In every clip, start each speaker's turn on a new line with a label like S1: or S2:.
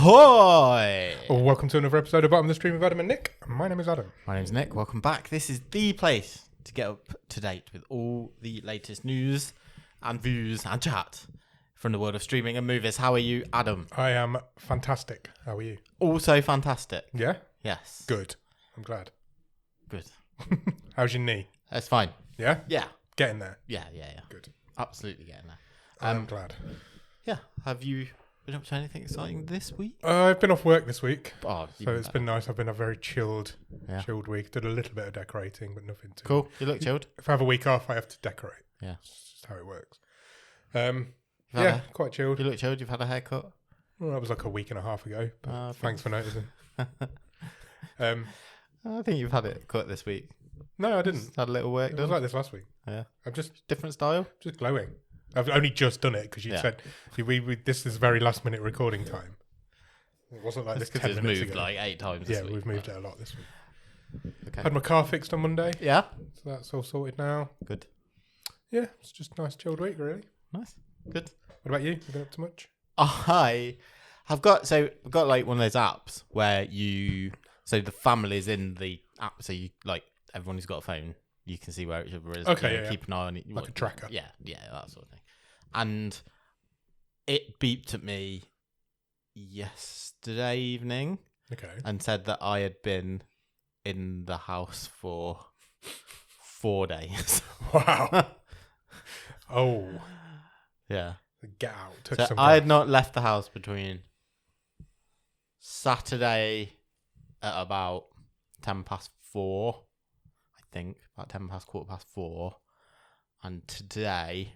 S1: Ahoy!
S2: Well, welcome to another episode of Bottom of the Stream with Adam and Nick. My name is Adam.
S1: My name's Nick. Welcome back. This is the place to get up to date with all the latest news and views and chat from the world of streaming and movies. How are you, Adam?
S2: I am fantastic. How are you?
S1: Also fantastic.
S2: Yeah?
S1: Yes.
S2: Good. I'm glad.
S1: Good.
S2: How's your knee?
S1: It's fine.
S2: Yeah?
S1: Yeah.
S2: Getting there?
S1: Yeah.
S2: Good.
S1: Absolutely getting there.
S2: I'm glad.
S1: Yeah. Have you been up to anything exciting this week?
S2: I've been off work this week.
S1: Oh,
S2: So it's been nice. I've been a very chilled
S1: Yeah.
S2: week. Did a little bit of decorating, but nothing too...
S1: Cool. You look chilled.
S2: If I have a week off, I have to decorate.
S1: Yeah.
S2: It's just how it works. Quite chilled.
S1: You look chilled. You've had a haircut.
S2: Well, that was like a week and a half ago. But thanks for noticing.
S1: I think you've had it cut this week.
S2: No, I didn't.
S1: Just had a little work
S2: It
S1: done.
S2: was like this last week.
S1: Yeah.
S2: I'm just
S1: Different style.
S2: glowing. I've only just done it because you
S1: Yeah.
S2: said this is very last minute recording time. It wasn't like this 10
S1: Because it's
S2: minutes
S1: moved
S2: ago.
S1: like 8 times this
S2: Yeah,
S1: week.
S2: we've moved it a lot this week.
S1: Okay.
S2: Had my car fixed on Monday,
S1: Yeah.
S2: so that's all sorted now.
S1: Good.
S2: Yeah, it's just a nice chilled week, really.
S1: Nice. Good.
S2: What about you? You been up to much?
S1: I have got like one of those apps where the family's in the app, so you like everyone who's got a phone, you can see where each other is.
S2: Okay,
S1: you know,
S2: yeah.
S1: keep an eye on it.
S2: Like a tracker.
S1: Yeah, that sort of thing. And it beeped at me yesterday evening
S2: Okay.
S1: and said that I had been in the house for 4 days.
S2: Wow. Oh,
S1: Yeah.
S2: get out. Touch
S1: So
S2: some
S1: I had
S2: grass.
S1: not left the house between Saturday at about 4:10, I think, about 4:10, and today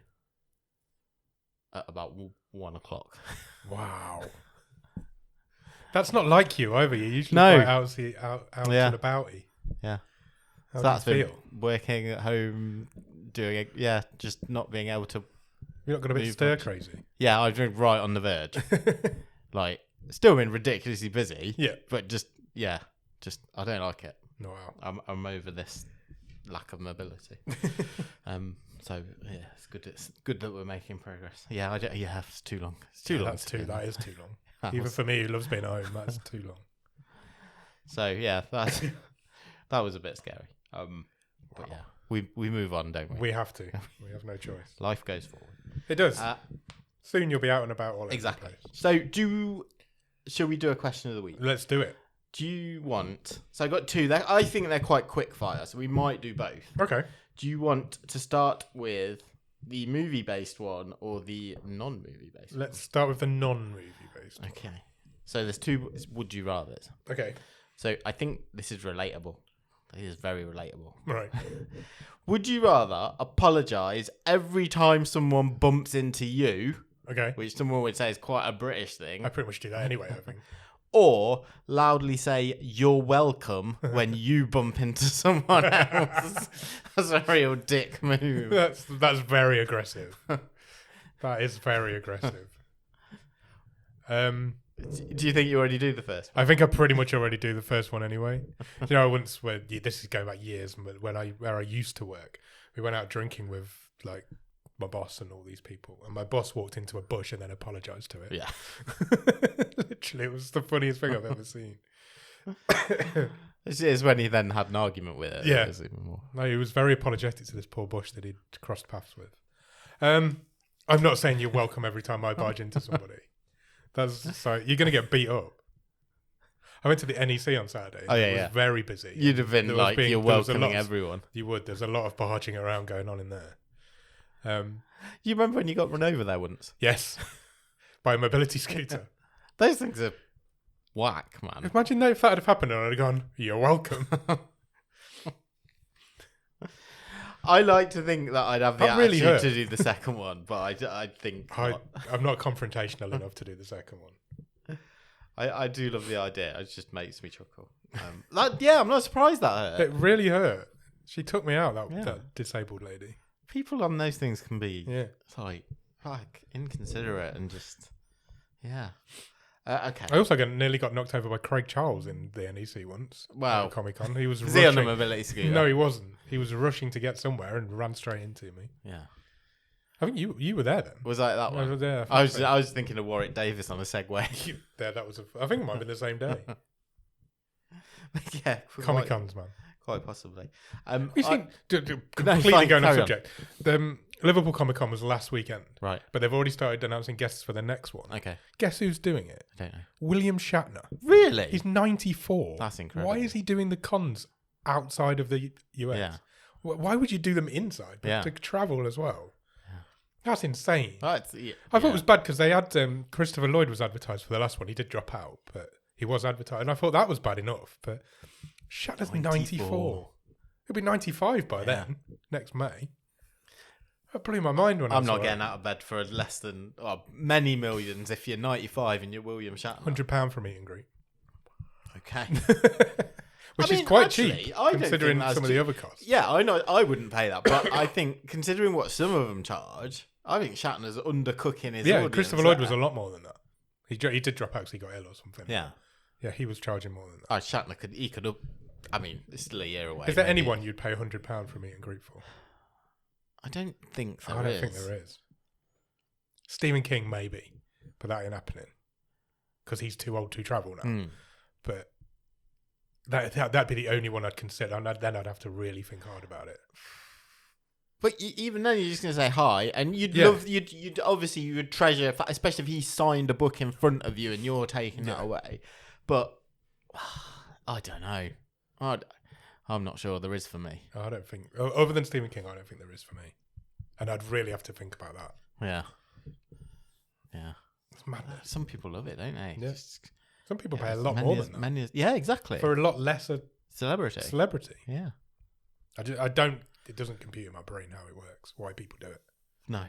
S1: at about 1:00.
S2: Wow. That's not like you either. You're usually
S1: No.
S2: quite out
S1: Yeah.
S2: and about-y.
S1: Yeah.
S2: How
S1: So
S2: do
S1: that's
S2: you
S1: been
S2: feel?
S1: working at home, doing it. Yeah, just not being able to.
S2: You're not going to be
S1: Move
S2: stir
S1: much.
S2: crazy.
S1: Yeah, I was right on the verge. Like, still been ridiculously busy.
S2: Yeah.
S1: But just I don't like it.
S2: No, wow.
S1: I'm over this lack of mobility. So yeah, it's good that we're making progress. Yeah, it's too long. It's too long.
S2: That is too long. Even for me who loves being at home, that's too long.
S1: So yeah, that was a bit scary. But yeah, we move on, don't we?
S2: We have to. We have no choice.
S1: Life goes forward.
S2: It does.
S1: Soon
S2: Soon you'll be out and about all over
S1: exactly.
S2: the place.
S1: So shall we do a question of the week?
S2: Let's do it.
S1: Do you want? So I got two. I think they're quite quick fire, so we might do both.
S2: Okay.
S1: Do you want to start with the movie-based one or the non-movie based?
S2: Let's start with the non-movie based.
S1: Okay. So there's two would you rathers.
S2: Okay.
S1: So I think this is relatable. It is very relatable.
S2: Right.
S1: Would you rather apologise every time someone bumps into you,
S2: Okay.
S1: which someone would say is quite a British thing,
S2: I pretty much do that anyway, I think.
S1: or loudly say "you're welcome" when you bump into someone else? That's a real dick move.
S2: That's very aggressive. That is very aggressive.
S1: Do you think you already do the first one?
S2: I think I pretty much already do the first one anyway. You know, once this is going back years, but where I used to work, we went out drinking with like my boss and all these people, and my boss walked into a bush and then apologized to it.
S1: Yeah.
S2: Literally, it was the funniest thing I've ever seen.
S1: This is when he then had an argument with it.
S2: Yeah.
S1: It was even more.
S2: No, he was very apologetic to this poor bush that he'd crossed paths with. I'm not saying you're welcome every time I barge into somebody. That's so you're gonna get beat up. I went to the NEC on Saturday.
S1: Oh, yeah,
S2: it was
S1: yeah.
S2: very busy.
S1: You'd have been
S2: There was
S1: like,
S2: being-
S1: you're
S2: there was a
S1: welcoming
S2: lot-
S1: everyone.
S2: You would. There's a lot of barging around going on in there.
S1: You remember when you got run over there once?
S2: Yes, by a mobility scooter.
S1: Those things are whack, man.
S2: Imagine if that had happened and I'd have gone, "You're welcome."
S1: I like to think that I'd have the
S2: That really
S1: attitude
S2: hurt.
S1: to do the second one, but I think not.
S2: I'm not confrontational enough to do the second one.
S1: I do love the idea. It just makes me chuckle. I'm not surprised that hurt.
S2: It really hurt. She took me out.
S1: Yeah.
S2: That disabled lady.
S1: People on those things can be
S2: Yeah.
S1: like inconsiderate and just okay.
S2: I also nearly got knocked over by Craig Charles in the NEC once.
S1: Wow.
S2: At Comic Con. He was
S1: Is
S2: rushing.
S1: he on a mobility scooter?
S2: No, he wasn't. He was rushing to get somewhere and ran straight into me.
S1: Yeah.
S2: I think you were there then.
S1: Was that
S2: I
S1: one?
S2: was there.
S1: I was thinking of Warwick Davis on a Segway.
S2: There, that was. I think it might have been the same day.
S1: Yeah,
S2: Comic Cons, man.
S1: quite possibly.
S2: You seen? Completely
S1: fine,
S2: going off
S1: carry on.
S2: subject. The Liverpool Comic Con was last weekend,
S1: Right.
S2: but they've already started announcing guests for the next one.
S1: Okay.
S2: Guess who's doing it?
S1: I don't know.
S2: William Shatner.
S1: Really?
S2: He's 94.
S1: That's incredible.
S2: Why is he doing the cons outside of the US?
S1: Yeah.
S2: Why would you do them inside? But
S1: Yeah.
S2: to travel as well. That's insane.
S1: Oh,
S2: I thought it was bad because they had Christopher Lloyd was advertised for the last one. He did drop out, but he was advertised, and I thought that was bad enough. But Shatner's 94. He'll be 95 by then. Next May. That blew my mind when I
S1: I'm
S2: saw
S1: not getting out of bed for less than many millions if you're 95 and you're William Shatner.
S2: £100 for meet and greet,
S1: Okay.
S2: which
S1: I mean,
S2: is quite
S1: actually,
S2: cheap
S1: I don't
S2: considering
S1: think that's
S2: some of the other costs.
S1: Yeah, I know. I wouldn't pay that, but I think considering what some of them charge, I think Shatner's undercooking his audience.
S2: Christopher Lloyd
S1: there.
S2: was a lot more than that. He did drop out because he got ill or something.
S1: Yeah.
S2: Yeah, he was charging more than that.
S1: Oh, Shatner could up. I mean, it's still a year away.
S2: Is there
S1: maybe.
S2: anyone you'd pay £100 for a meet and greet for?
S1: I don't think there
S2: I don't
S1: is.
S2: think there is. Stephen King, maybe, but that ain't happening because he's too old to travel now.
S1: Hmm.
S2: But that'd be the only one I'd consider, and then I'd have to really think hard about it.
S1: But even then, you're just gonna say hi, and you'd
S2: Yeah.
S1: love, you'd obviously you would treasure, especially if he signed a book in front of you and you're taking it away. But I don't know. I'm not sure there is for me.
S2: I don't think, other than Stephen King, I don't think there is for me, and I'd really have to think about that.
S1: Yeah. Yeah.
S2: It's madness.
S1: Some people love it, don't they?
S2: Yeah.
S1: Just,
S2: Some people pay a
S1: it's
S2: lot
S1: many
S2: more
S1: as-
S2: than that
S1: many as- yeah, exactly.
S2: for a lot lesser
S1: Celebrity.
S2: celebrity.
S1: Yeah.
S2: I don't. It doesn't compute in my brain how it works. Why people do it.
S1: No.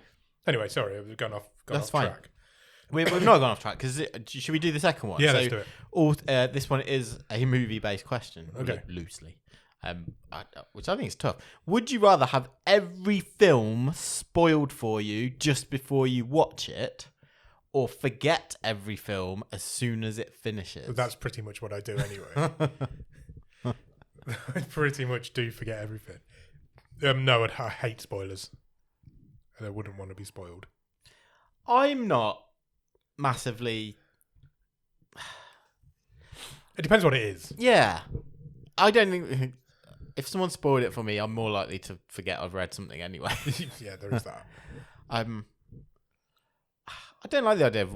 S2: Anyway, sorry, I've gone off.
S1: That's
S2: off
S1: fine.
S2: track.
S1: We've not gone off track because should we do the second one?
S2: Yeah, let's do it.
S1: This one is a movie-based question,
S2: Okay.
S1: loosely, which I think is tough. Would you rather have every film spoiled for you just before you watch it, or forget every film as soon as it finishes?
S2: That's pretty much what I do anyway. I pretty much do forget everything. No, I hate spoilers, and I wouldn't want to be spoiled.
S1: I'm not massively.
S2: It depends what it is.
S1: Yeah, I don't think if someone spoiled it for me, I'm more likely to forget I've read something anyway.
S2: Yeah, there is that.
S1: I don't like the idea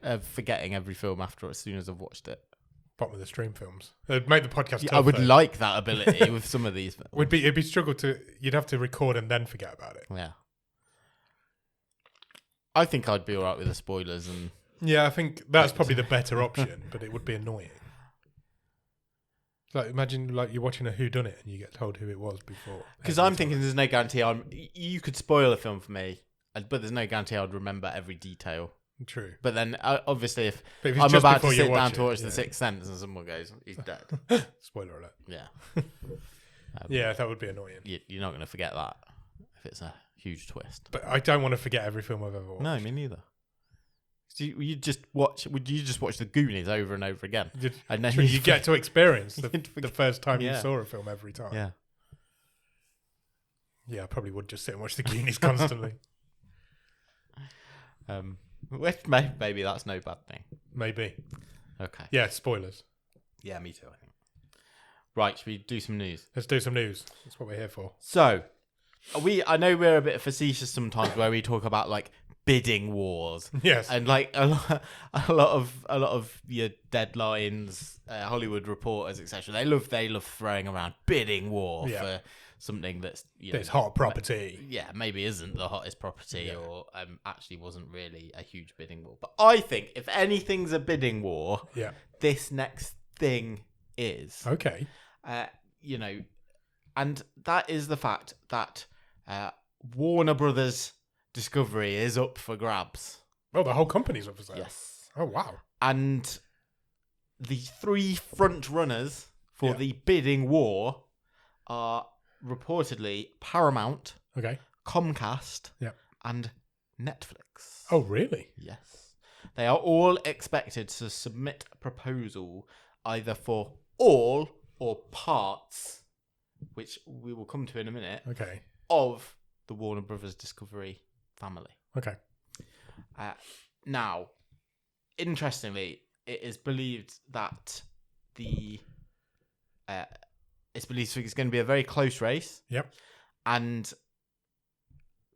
S1: of forgetting every film after as soon as I've watched it.
S2: Bottom of the stream films. It'd make the podcast.
S1: Yeah,
S2: tough,
S1: I would
S2: though.
S1: like that ability with some of these films.
S2: It'd be struggle to. You'd have to record and then forget about it.
S1: Yeah. I think I'd be alright with the spoilers and
S2: Yeah, I think that's probably the better option, but it would be annoying. It's like imagine like you're watching a whodunit and you get told who it was before.
S1: because I'm thinking there's no guarantee you could spoil a film for me, but there's no guarantee I'd remember every detail.
S2: True.
S1: But then obviously if
S2: But if it's
S1: I'm
S2: just
S1: about to
S2: before you
S1: sit down
S2: watch
S1: to
S2: it,
S1: watch
S2: yeah.
S1: The Sixth Sense and someone goes, he's dead.
S2: Spoiler alert.
S1: Yeah.
S2: Yeah, that would be annoying.
S1: You're not going to forget that if it's a huge twist.
S2: But I don't want to forget every film I've ever watched.
S1: No, me neither. So would you just watch The Goonies over and over again? And then
S2: You get to experience the
S1: forget-
S2: first time you
S1: Yeah.
S2: saw a film every time.
S1: Yeah.
S2: Yeah, I probably would just sit and watch the Goonies constantly.
S1: Which maybe that's no bad thing.
S2: Maybe.
S1: Okay.
S2: Yeah, spoilers.
S1: Yeah, me too, I think. Right, should we do some news?
S2: Let's do some news. That's what we're here for.
S1: So, I know we're a bit facetious sometimes where we talk about like bidding wars.
S2: Yes.
S1: And like a lot of your deadlines, Hollywood reporters, etc. They love throwing around bidding war for something that's
S2: It's hot property.
S1: Yeah, maybe isn't the hottest property or actually wasn't really a huge bidding war. But I think if anything's a bidding war, this next thing is.
S2: Okay.
S1: And that is the fact that Warner Brothers Discovery is up for grabs.
S2: Oh, the whole company's up for sale.
S1: Yes.
S2: Oh, wow.
S1: And the three front runners for the bidding war are reportedly Paramount, Comcast, and Netflix.
S2: Oh, really?
S1: Yes. They are all expected to submit a proposal either for all or parts, which we will come to in a minute,
S2: Okay.
S1: of the Warner Brothers Discovery family.
S2: Okay.
S1: Now, interestingly, it is believed that it's going to be a very close race.
S2: Yep.
S1: And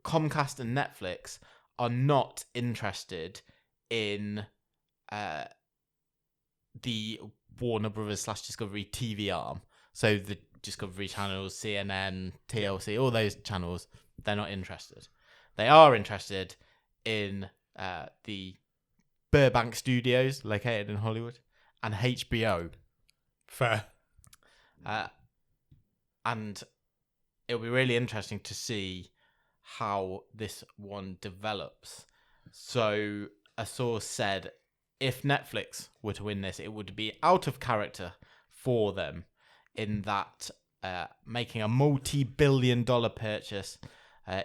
S1: Comcast and Netflix are not interested in the Warner Brothers / Discovery TV arm. So the Discovery channels, CNN, TLC, all those channels, they're not interested. They are interested in the Burbank Studios, located in Hollywood, and HBO.
S2: Fair.
S1: And it'll be really interesting to see how this one develops. So a source said if Netflix were to win this, it would be out of character for them in that making a multi-billion-dollar purchase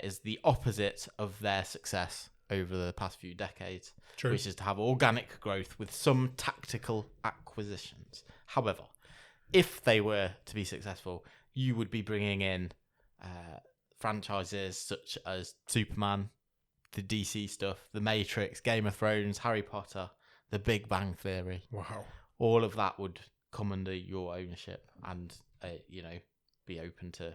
S1: is the opposite of their success over the past few decades.
S2: True.
S1: Which is to have organic growth with some tactical acquisitions. However, if they were to be successful, you would be bringing in franchises such as Superman, the DC stuff, The Matrix, Game of Thrones, Harry Potter, The Big Bang Theory.
S2: Wow.
S1: All of that would come under your ownership and, be open to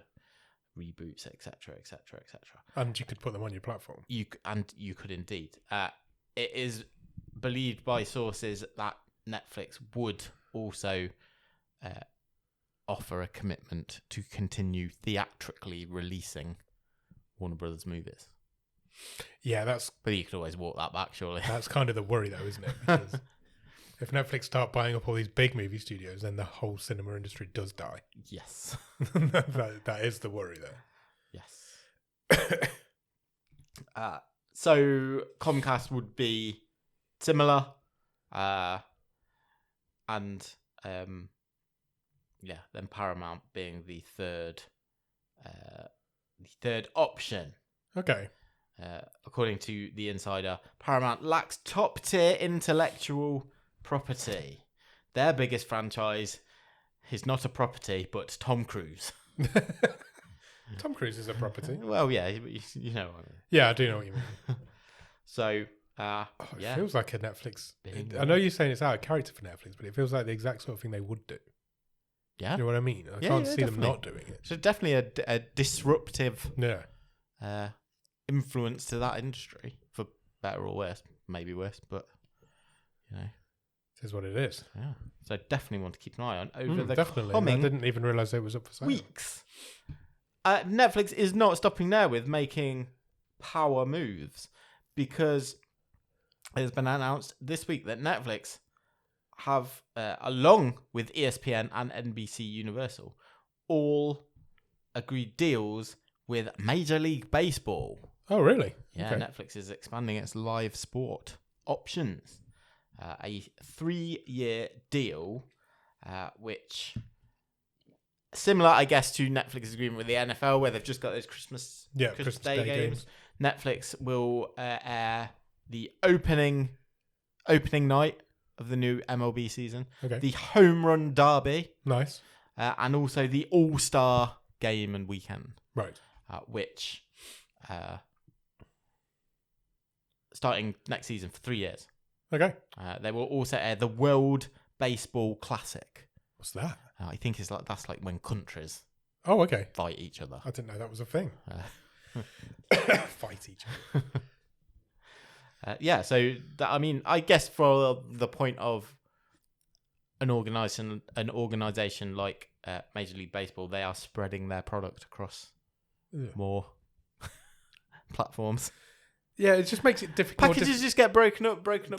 S1: reboots, etc., etc., etc.
S2: And you could put them on your platform.
S1: You could indeed. It is believed by sources that Netflix would also offer a commitment to continue theatrically releasing Warner Brothers movies.
S2: Yeah,
S1: but you could always walk that back, surely.
S2: That's kind of the worry, though, isn't it? Because if Netflix start buying up all these big movie studios, then the whole cinema industry does die.
S1: Yes.
S2: that is the worry, though.
S1: Yes. So Comcast would be similar, and then Paramount being the third option.
S2: Okay.
S1: According to the Insider, Paramount lacks top-tier intellectual property. Their biggest franchise is not a property, but Tom Cruise.
S2: Tom Cruise is a property.
S1: Well, yeah, you know what I mean.
S2: Yeah, I do know what you mean.
S1: So,
S2: it feels like a Netflix.
S1: Big
S2: I know you're saying it's out of character for Netflix, but it feels like the exact sort of thing they would do.
S1: Yeah.
S2: You know what I mean? I can't see them not doing it.
S1: So definitely a disruptive
S2: Yeah.
S1: influence to that industry, for better or worse. Maybe worse, but,
S2: It is what it is.
S1: Yeah. So definitely want to keep an eye on over the
S2: definitely.
S1: coming
S2: I didn't even realise it was up for sale.
S1: weeks. Netflix is not stopping there with making power moves, because it has been announced this week that Netflix have, along with ESPN and NBC Universal, all agreed deals with Major League Baseball.
S2: Oh, really?
S1: Yeah,
S2: Okay.
S1: Netflix is expanding its live sport options. A 3-year deal, which similar, I guess, to Netflix's agreement with the NFL, where they've just got those Christmas Day games. Netflix will air the opening night of the new MLB season, the Home Run Derby,
S2: Nice.
S1: and also the All-Star game and weekend,
S2: Right.
S1: which starting next season for 3 years.
S2: Okay.
S1: They will also air the World Baseball Classic.
S2: What's that?
S1: I think that's like when countries
S2: Oh, okay.
S1: fight each other.
S2: I didn't know that was a thing. Fight each other.
S1: So I guess for the point of an organization like Major League Baseball, they are spreading their product across more platforms.
S2: Yeah, it just makes it difficult.
S1: Packages just get broken up.
S2: But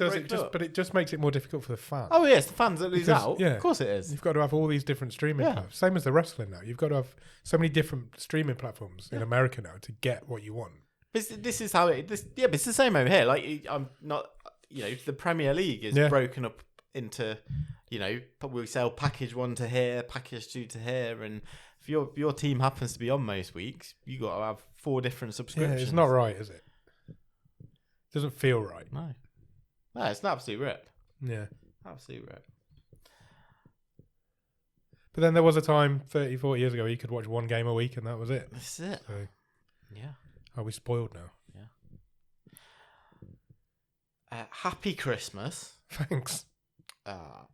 S2: it just makes it more difficult for the fan.
S1: Oh yes, the fans that lose out.
S2: Yeah,
S1: of course it is.
S2: You've got to have all these different streaming platforms. Same as the wrestling now. You've got to have so many different streaming platforms in America now to get what you want.
S1: This is how it. But it's the same over here. Like I'm not. The Premier League is broken up into. We sell package 1 to here, package 2 to here, and if your team happens to be on most weeks, you got to have 4 different subscriptions.
S2: Yeah, it's not right, is it? Doesn't feel right.
S1: No, it's an absolute rip.
S2: Yeah.
S1: Absolute rip.
S2: But then there was a time 30, 40 years ago you could watch one game a week and that was it.
S1: That's it.
S2: So,
S1: yeah.
S2: are we spoiled now?
S1: Yeah. Happy Christmas,
S2: Thanks.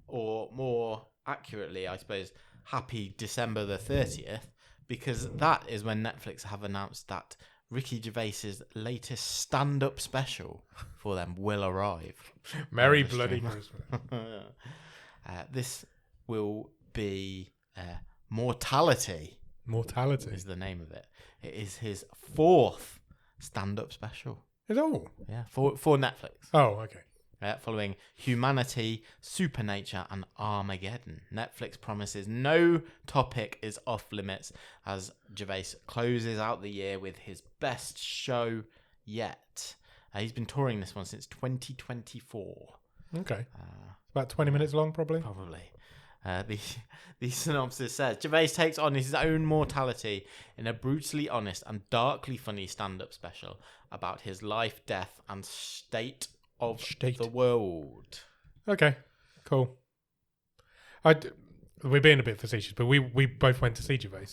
S1: or more accurately, I suppose, Happy December the 30th, because that is when Netflix have announced that Ricky Gervais's latest stand-up special for them will arrive.
S2: Merry
S1: on the
S2: bloody
S1: stream.
S2: Christmas.
S1: This will be Mortality.
S2: Mortality.
S1: Is the name of it. It is his 4th stand-up special.
S2: Is all?
S1: Yeah, for Netflix.
S2: Oh, okay.
S1: Following Humanity, Supernature, and Armageddon. Netflix promises no topic is off limits as Gervais closes out the year with his best show yet. He's been touring this one since 2024.
S2: Okay. About 20 minutes long, probably.
S1: Probably. The synopsis says Gervais takes on his own mortality in a brutally honest and darkly funny stand-up special about his life, death, and state of the world.
S2: Okay, cool. We're being a bit facetious, but we both went to see Gervais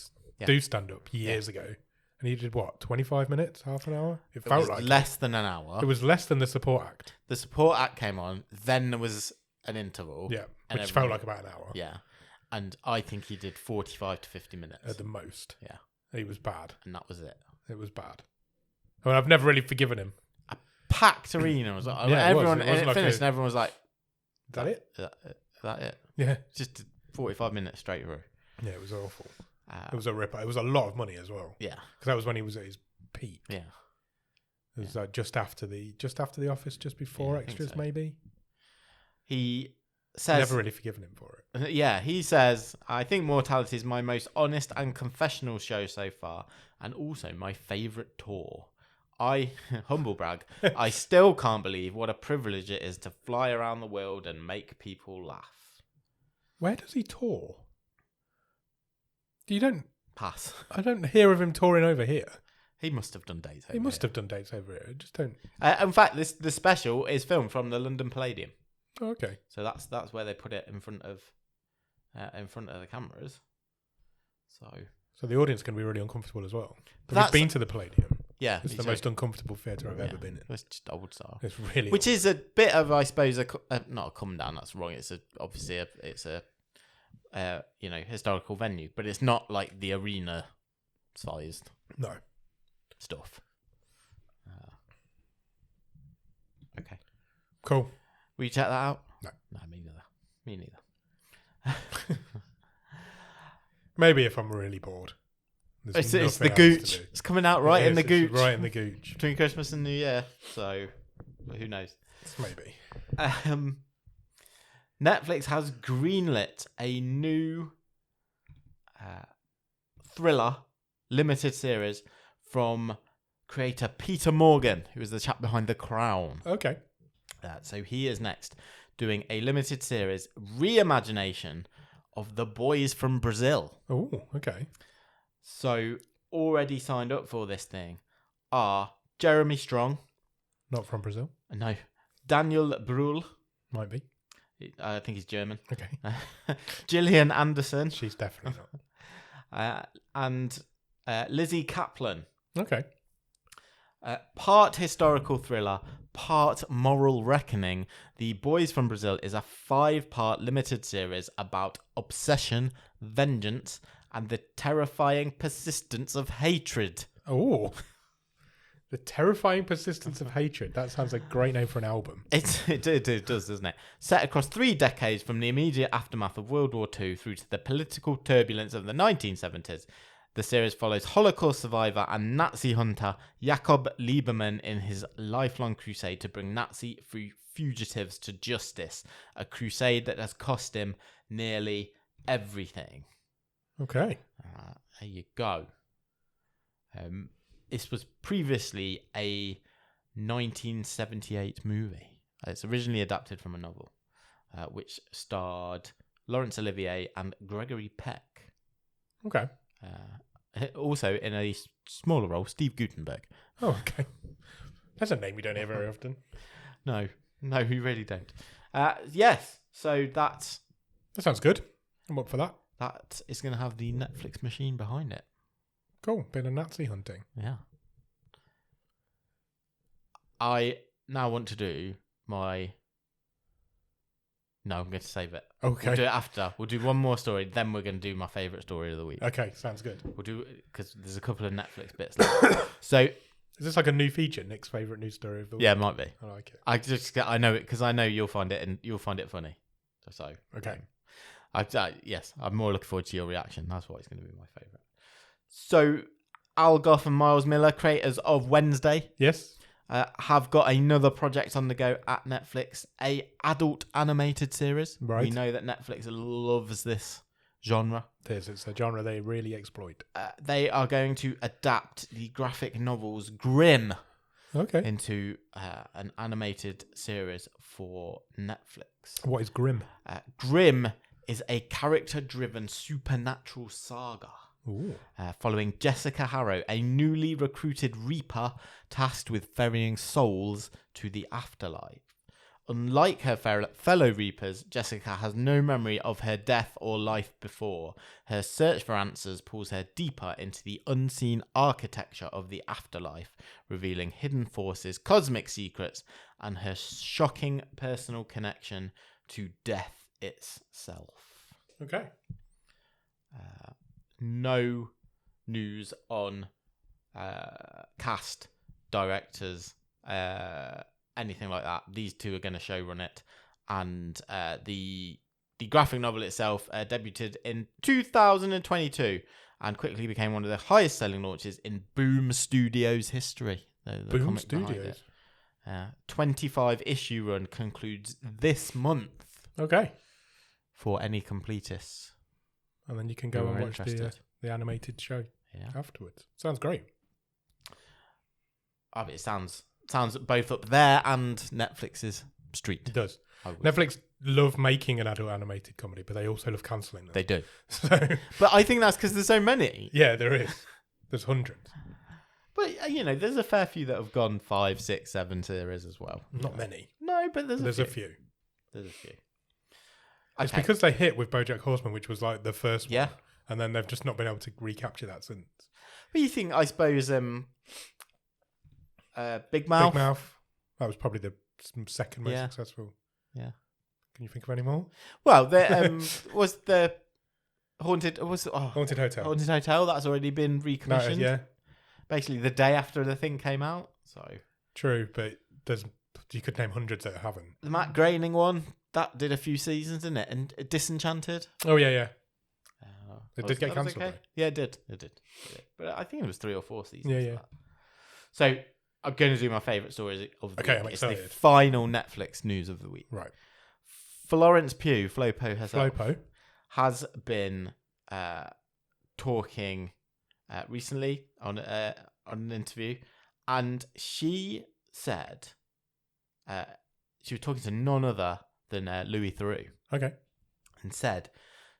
S2: do stand-up years ago. And he did what, 25 minutes, half an hour? It felt
S1: was
S2: like
S1: less than an hour.
S2: It was less than the support act.
S1: The support act came on, then there was an interval.
S2: Yeah,
S1: and
S2: which felt like about an hour.
S1: Yeah. And I think he did 45 to 50 minutes.
S2: At the most.
S1: Yeah.
S2: He was bad.
S1: And that was it.
S2: It was bad. I mean, I've never really forgiven him.
S1: A packed arena. Was like,
S2: Yeah,
S1: everyone,
S2: it was
S1: and it
S2: like
S1: finished and everyone was like,
S2: Is that it?
S1: Is that it?
S2: Yeah.
S1: Just 45 minutes straight through.
S2: Yeah, it was awful. It was a ripper. It was a lot of money as well.
S1: Yeah.
S2: Because that was when he was at his peak.
S1: Yeah.
S2: It was just after the Office, just before Extras,
S1: so.
S2: maybe.
S1: He says,
S2: never really forgiven him for it.
S1: Yeah, he says, I think Mortality is my most honest and confessional show so far, and also my favourite tour. Humble brag, I still can't believe what a privilege it is to fly around the world and make people laugh.
S2: Where does he tour? You don't...
S1: Pass.
S2: I don't hear of him touring over here.
S1: He must have done dates over
S2: He must
S1: here.
S2: have done dates over here. I just don't...
S1: In fact, the special is filmed from the London Palladium.
S2: Oh, okay.
S1: So that's where they put it in front of the cameras.
S2: So the audience can be really uncomfortable as well. Have
S1: That's-
S2: you been to the Palladium?
S1: Yeah,
S2: It's the most uncomfortable theatre I've ever been in.
S1: It's just old style.
S2: It's really
S1: Which is a bit of, I suppose, not a come down. That's wrong. It's obviously a historical venue, but it's not like the arena sized
S2: No.
S1: stuff. Okay,
S2: Cool.
S1: will you check that out?
S2: No.
S1: Me neither.
S2: Maybe if I'm really bored.
S1: It's
S2: There's
S1: the
S2: nothing else to
S1: gooch.
S2: do.
S1: It's coming out right
S2: It
S1: in the
S2: is,
S1: gooch.
S2: it's right in the gooch.
S1: Between Christmas and New Year. So, who knows?
S2: Maybe.
S1: Netflix has greenlit a new thriller limited series from creator Peter Morgan, who is the chap behind The Crown.
S2: Okay.
S1: So he is next doing a limited series reimagination of The Boys from Brazil.
S2: Oh, okay.
S1: So already signed up for this thing are Jeremy Strong.
S2: Not from Brazil.
S1: No. Daniel Brühl.
S2: Might be.
S1: I think he's German.
S2: Okay.
S1: Gillian Anderson.
S2: She's definitely not.
S1: And Lizzie Kaplan.
S2: Okay.
S1: Part historical thriller, part moral reckoning. The Boys from Brazil is a 5-part limited series about obsession, vengeance, and the terrifying persistence of hatred.
S2: Oh. The terrifying persistence of hatred. That sounds like a great name for an album.
S1: It does, doesn't it? Set across 3 decades from the immediate aftermath of World War II through to the political turbulence of the 1970s. The series follows Holocaust survivor and Nazi hunter Jakob Lieberman in his lifelong crusade to bring Nazi fugitives to justice, a crusade that has cost him nearly everything.
S2: Okay.
S1: There you go. This was previously a 1978 movie. It's originally adapted from a novel, which starred Laurence Olivier and Gregory Peck.
S2: Okay.
S1: Also, in a smaller role, Steve Guttenberg.
S2: Oh, okay. That's a name we don't hear very often.
S1: No, we really don't. Yes, so
S2: That sounds good. I'm up for that.
S1: that is going to have the Netflix machine behind it.
S2: Cool. Bit of Nazi hunting.
S1: Yeah. I now want to do my. No, I'm going to save it.
S2: Okay.
S1: We'll do it after. We'll do one more story, then we're going to do my favourite story of the week.
S2: Okay, sounds good.
S1: We'll do because there's a couple of Netflix bits left. So,
S2: is this like a new feature? Nick's favourite news story of the week?
S1: Yeah, it might be.
S2: I like it.
S1: I know it because I know you'll find it and you'll find it funny. So
S2: okay.
S1: Yes, I'm more looking forward to your reaction. That's why it's going to be my favourite. So, Al Gough and Miles Miller, creators of Wednesday,
S2: yes,
S1: have got another project on the go at Netflix, a adult animated series.
S2: Right.
S1: We know that Netflix loves this genre.
S2: It's a genre they really exploit.
S1: They are going to adapt the graphic novels Grimm into an animated series for Netflix.
S2: What is Grimm?
S1: Grimm is a character-driven supernatural saga. Following Jessica Harrow, a newly recruited Reaper tasked with ferrying souls to the afterlife. Unlike her fellow Reapers, Jessica has no memory of her death or life before. Her search for answers pulls her deeper into the unseen architecture of the afterlife, revealing hidden forces, cosmic secrets, and her shocking personal connection to death itself.
S2: Okay.
S1: No news on cast, directors, anything like that. These two are going to showrun it, and the graphic novel itself debuted in 2022 and quickly became one of the highest-selling launches in Boom Studios history. The
S2: Boom Studios.
S1: 25-issue run concludes this month.
S2: Okay.
S1: For any completists.
S2: And then you can go and watch the animated show afterwards. Sounds great.
S1: I mean, it sounds both up there and Netflix's street.
S2: It does. Netflix love making an adult animated comedy, but they also love cancelling them.
S1: They do.
S2: So,
S1: but I think that's because there's so many.
S2: Yeah, there is. There's hundreds.
S1: But, there's a fair few that have gone 5, 6, 7 series as well.
S2: Not many.
S1: No, but there's a few.
S2: There's a few.
S1: There's a few.
S2: It's because they hit with BoJack Horseman, which was like the first one.
S1: Yeah.
S2: And then they've just not been able to recapture that since.
S1: But you think, I suppose, Big Mouth?
S2: Big Mouth. That was probably the second most successful.
S1: Yeah.
S2: Can you think of any more?
S1: Well, there was the Haunted Hotel.
S2: Haunted
S1: Hotel, that's already been recommissioned.
S2: No, yeah.
S1: Basically the day after the thing came out. So
S2: true, but you could name hundreds that haven't.
S1: The Matt Groening one, that did a few seasons, didn't it? And Disenchanted.
S2: Oh, yeah. It did get cancelled.
S1: Okay? Yeah, it did. But I think it was 3 or 4 seasons.
S2: Yeah.
S1: So I'm going to do my favourite stories of the week.
S2: I'm excited.
S1: It's the final Netflix news of the week.
S2: Right.
S1: Florence Pugh, Flo-Po herself,
S2: Flo-Po
S1: has been talking recently on an interview, and she said she was talking to none other than Louis Theroux.
S2: Okay.
S1: And said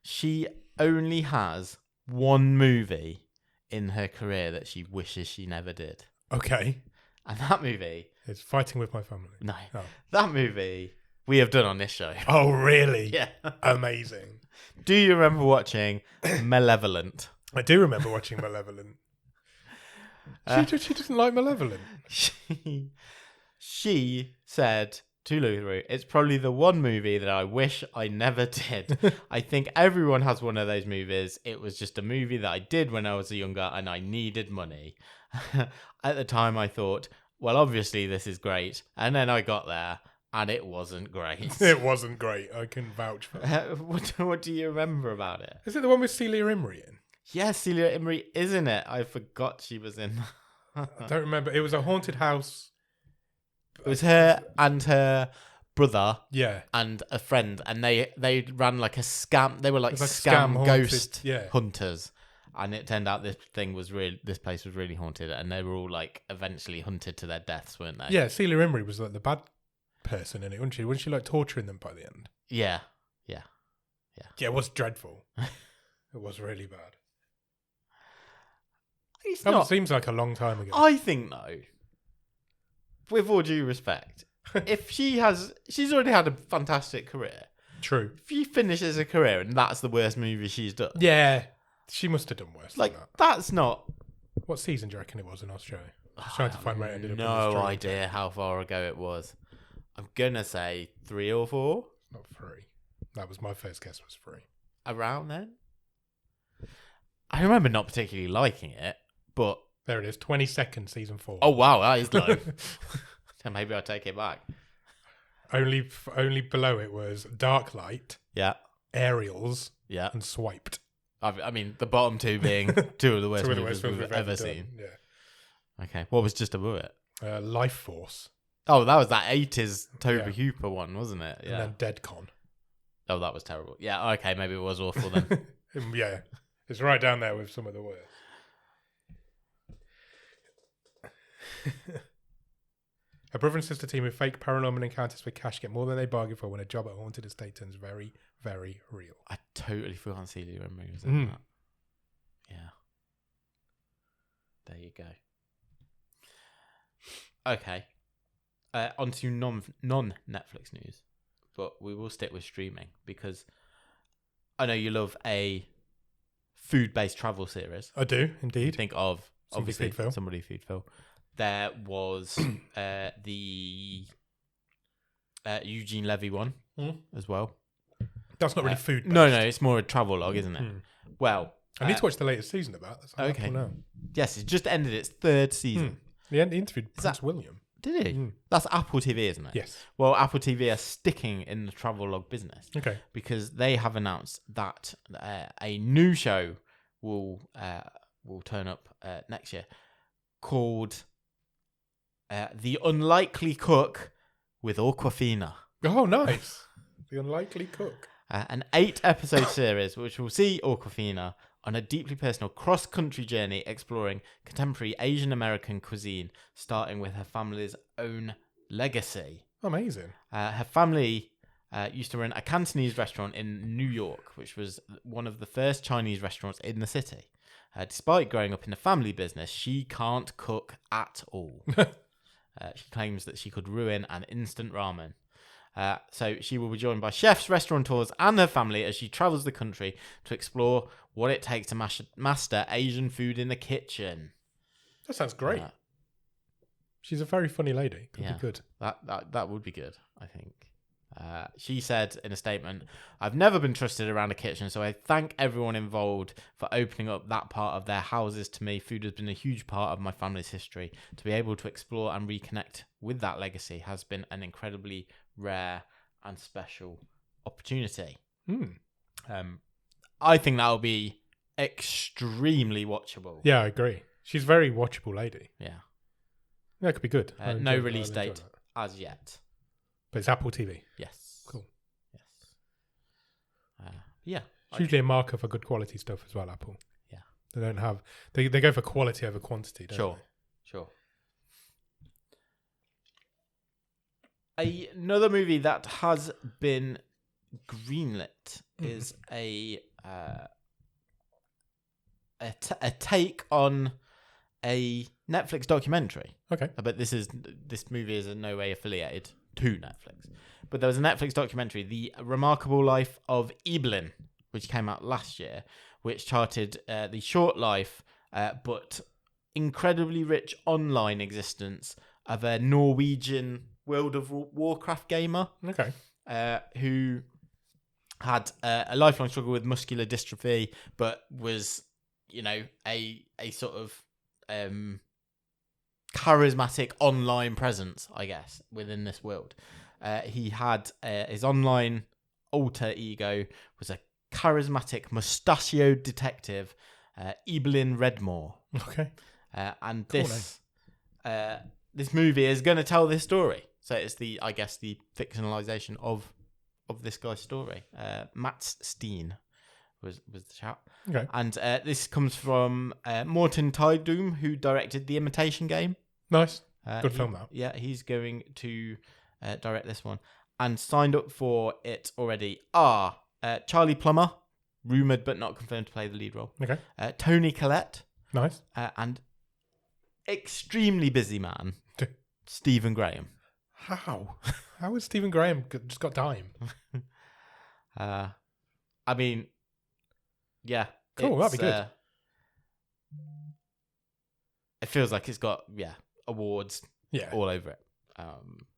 S1: she only has one movie in her career that she wishes she never did.
S2: Okay.
S1: And that movie
S2: is Fighting With My Family.
S1: No. Oh. That movie we have done on this show.
S2: Oh, really?
S1: Yeah.
S2: Amazing.
S1: Do you remember watching Malevolent?
S2: I do remember watching Malevolent. She doesn't like Malevolent.
S1: She said to Louis Theroux, it's probably the one movie that I wish I never did. I think everyone has one of those movies. It was just a movie that I did when I was younger and I needed money. At the time I thought, well, obviously this is great. And then I got there and it wasn't great.
S2: It wasn't great. I can vouch for it.
S1: What do you remember about it?
S2: Is it the one with Celia Imrie in?
S1: Yes, Celia Imrie is in it. I forgot she was in.
S2: I don't remember. It was a haunted house.
S1: It was her and her brother,
S2: and
S1: a friend, and they ran like a scam. They were like
S2: scam
S1: ghost
S2: haunted,
S1: hunters, and it turned out this place was really haunted, and they were all like eventually hunted to their deaths, weren't they?
S2: Yeah, Celia Imrie was like the bad person in it, wasn't she? Wasn't she like torturing them by the end?
S1: Yeah.
S2: Yeah, it was dreadful. It was really bad.
S1: It
S2: seems like a long time ago.
S1: I think though, with all due respect, if she's already had a fantastic career.
S2: True.
S1: If she finishes a career and that's the worst movie she's done.
S2: Yeah, she must have done worse than that.
S1: That's not...
S2: What season do you reckon it was in Australia? I was trying to find where it ended up.
S1: No idea how far ago it was. I'm gonna say 3 or 4.
S2: Not 3. That was my first guess. Was 3.
S1: Around then. I remember not particularly liking it, but
S2: There it is. 22nd, season 4.
S1: oh wow, that is low. So maybe I'll take it back.
S2: Only below it was Dark Light,
S1: Yeah,
S2: Aerials,
S1: yeah.
S2: and Swiped.
S1: I mean, the bottom 2 being 2 of the worst
S2: Two of the
S1: movies
S2: worst films
S1: we've
S2: we've
S1: ever
S2: done.
S1: seen.
S2: Yeah.
S1: Okay, what was just above it?
S2: Life Force.
S1: Oh, that was that 80s Toby
S2: Yeah.
S1: Hooper one, wasn't it? Yeah.
S2: And then Deadcon.
S1: Oh, that was terrible. Yeah, okay, maybe it was awful then.
S2: Yeah. It's right down there with some of the worst. A brother and sister team with fake paranormal encounters for cash get more than they bargain for when a job at a haunted estate turns very, very real.
S1: I totally forgot to see you remembering saying that. Yeah. There you go. Okay. On to non-Netflix news, but we will stick with streaming because I know you love a food-based travel series.
S2: I do, indeed.
S1: Think of obviously
S2: Feedville.
S1: Somebody Feedville. There was the Eugene Levy one as well.
S2: That's not really food.
S1: No, it's more a travel log, isn't it? Well,
S2: I need to watch the latest season of that. That's
S1: okay.
S2: now.
S1: Yes, it just ended its 3rd season.
S2: He interviewed Prince William.
S1: Did he? That's Apple TV, isn't it?
S2: Yes.
S1: Well, Apple TV are sticking in the travel log business.
S2: Okay.
S1: Because they have announced that a new show will turn up next year called The Unlikely Cook with Awkwafina.
S2: Oh, nice. The Unlikely Cook.
S1: An 8-episode series which will see Awkwafina on a deeply personal cross-country journey exploring contemporary Asian American cuisine, starting with her family's own legacy.
S2: Amazing.
S1: Her family used to run a Cantonese restaurant in New York, which was one of the first Chinese restaurants in the city. Despite growing up in a family business, she can't cook at all. She claims that she could ruin an instant ramen. So she will be joined by chefs, restaurateurs, and her family as she travels the country to explore what it takes to master Asian food in the kitchen.
S2: That sounds great. She's a very funny lady. Could be good.
S1: That would be good, I think. She said in a statement, "I've never been trusted around a kitchen, so I thank everyone involved for opening up that part of their houses to me. Food has been a huge part of my family's history. To be able to explore and reconnect with that legacy has been an incredibly rare and special opportunity." I think that'll be extremely watchable.
S2: Yeah, I agree. She's a very watchable lady.
S1: Yeah.
S2: That could be good.
S1: No release date as yet.
S2: But it's Apple TV.
S1: Yes.
S2: Cool.
S1: Yes. Yeah.
S2: It's usually a marker for good quality stuff as well, Apple.
S1: Yeah.
S2: They don't have... They go for quality over quantity, don't they?
S1: Sure. Another movie that has been greenlit is a take on a Netflix documentary.
S2: Okay.
S1: But this movie is in no way affiliated to Netflix. But there was a Netflix documentary, The Remarkable Life of Evelyn, which came out last year, which charted the short life but incredibly rich online existence of a Norwegian World of Warcraft gamer.
S2: Okay.
S1: Who had a lifelong struggle with muscular dystrophy, but was, a sort of charismatic online presence, I guess, within this world. He had his online alter ego was a charismatic mustachioed detective, Evelyn Redmore.
S2: Okay.
S1: And
S2: Cool
S1: this movie is going to tell this story. So it's the fictionalization of this guy's story. Matt Steen was the chap.
S2: Okay.
S1: And this comes from Morten Tydoum, who directed The Imitation Game.
S2: Nice. Good film, that.
S1: Yeah, he's going to direct this one. And signed up for it already are Charlie Plummer, rumoured but not confirmed to play the lead role.
S2: Okay.
S1: Tony Collette.
S2: Nice.
S1: And extremely busy man, Stephen Graham.
S2: How? How has Stephen Graham just got time?
S1: I mean, yeah.
S2: Cool, that'd be good.
S1: It feels like it's got, awards
S2: Yeah.
S1: all over it.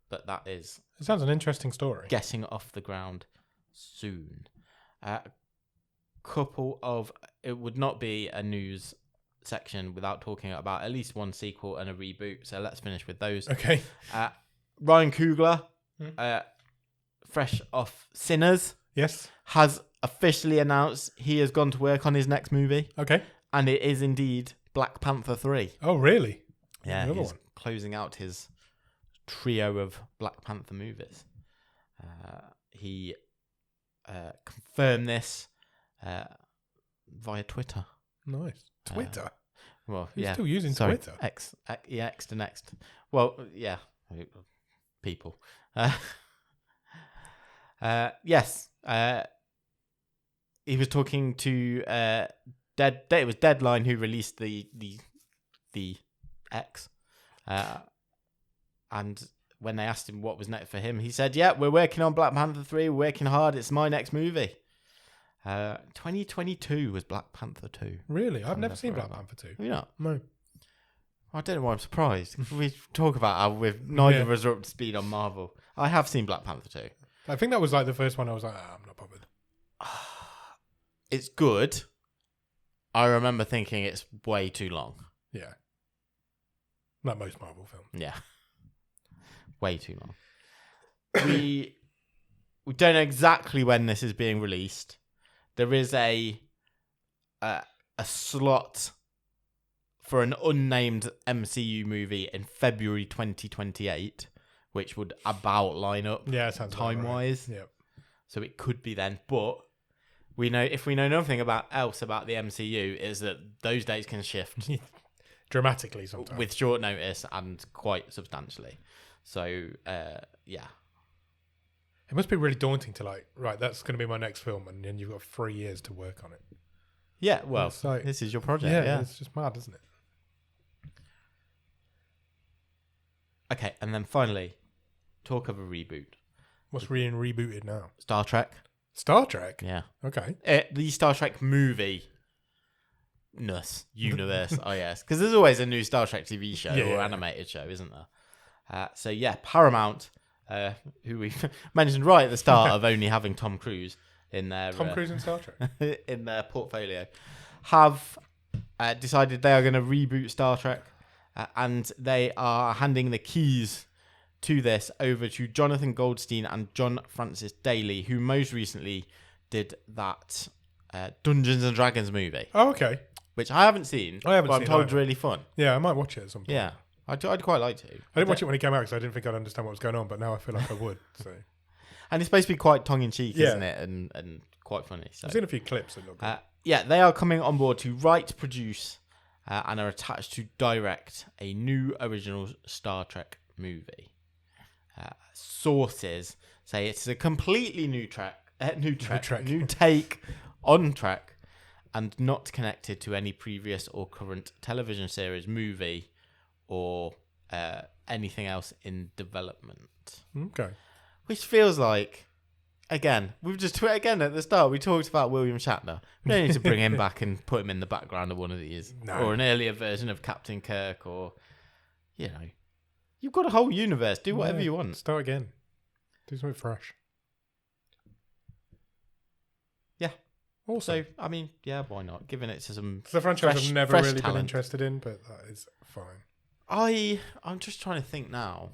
S1: but that is
S2: It sounds an interesting story.
S1: getting off the ground soon. Couple of it would not be a news section without talking about at least one sequel and a reboot. So let's finish with those.
S2: Okay.
S1: Ryan Coogler, fresh off Sinners,
S2: Yes.
S1: has officially announced he has gone to work on his next movie,
S2: Okay.
S1: and it is indeed Black Panther 3.
S2: Oh, really?
S1: Yeah,
S2: Another
S1: he's
S2: one.
S1: closing out his trio of Black Panther movies. He confirmed this via Twitter.
S2: Nice. Twitter.
S1: Well,
S2: You're
S1: yeah,
S2: still using
S1: sorry,
S2: Twitter.
S1: X to next. Well, yeah, people. Yes. He was talking to it was Deadline who released the X, and when they asked him what was next for him, he said, "Yeah, we're working on Black Panther 3. We're working hard. It's my next movie." 2022 was Black Panther 2.
S2: Really? I've never seen
S1: Forever.
S2: Black Panther 2.
S1: Have you not?
S2: No.
S1: I don't know why I'm surprised. We talk about how neither of us are up to speed on Marvel. I have seen Black Panther 2.
S2: I think that was like the first one I was like, I'm not bothered.
S1: It's good. I remember thinking it's way too long.
S2: Yeah. Like most Marvel films.
S1: Yeah. Way too long. We don't know exactly when this is being released. There is a slot for an unnamed MCU movie in February 2028, which would about line up time-wise.
S2: Right. Yeah.
S1: So it could be then. But we know if we know nothing else about the MCU is that those dates can shift
S2: Dramatically sometimes.
S1: with short notice and quite substantially. So, yeah.
S2: It must be really daunting to like, right, that's going to be my next film, and then you've got 3 years to work on it.
S1: Yeah, well,
S2: It's like-
S1: this is your project.
S2: Yeah, it's just mad, isn't it?
S1: Okay, and then finally, talk of a reboot.
S2: What's being rebooted now?
S1: Star Trek.
S2: Star Trek?
S1: Yeah.
S2: Okay.
S1: The Star Trek movie. Universe, oh yes. Because there's always a new Star Trek TV show or animated show, isn't there? So yeah, Paramount, who we mentioned right at the start of only having Tom Cruise in their
S2: Tom Cruise in Star Trek?
S1: in their portfolio, have decided they are going to reboot Star Trek, and they are handing the keys to this over to Jonathan Goldstein and John Francis Daly, who most recently did that Dungeons and Dragons movie,
S2: Oh, okay.
S1: which I haven't seen.
S2: I haven't
S1: but I'm
S2: seen
S1: told
S2: either.
S1: it's really fun.
S2: Yeah, I might watch it at some point.
S1: Yeah, I'd quite like to.
S2: I didn't watch it when it came out because I didn't think I'd understand what was going on, but now I feel like I would. So
S1: And it's supposed to be quite tongue in cheek,
S2: Yeah.
S1: isn't it? And quite funny. So
S2: I've seen a few clips that look good.
S1: yeah, they are coming on board to write, produce, and are attached to direct a new original Star Trek movie. Sources say it's a completely new take on Trek, and not connected to any previous or current television series, movie, or anything else in development.
S2: Okay.
S1: Which feels like, again, at the start, we talked about William Shatner. We don't need to bring him back and put him in the background of one of these.
S2: No.
S1: Or an earlier version of Captain Kirk, or, you've got a whole universe. Do whatever you want.
S2: Start again. Do something fresh.
S1: Yeah.
S2: Also,
S1: So, I mean, yeah, why not? Giving it to some...
S2: it's a franchise
S1: fresh-
S2: I've never
S1: fresh
S2: really been
S1: talent.
S2: interested in, but that is fine.
S1: I'm just trying to think now.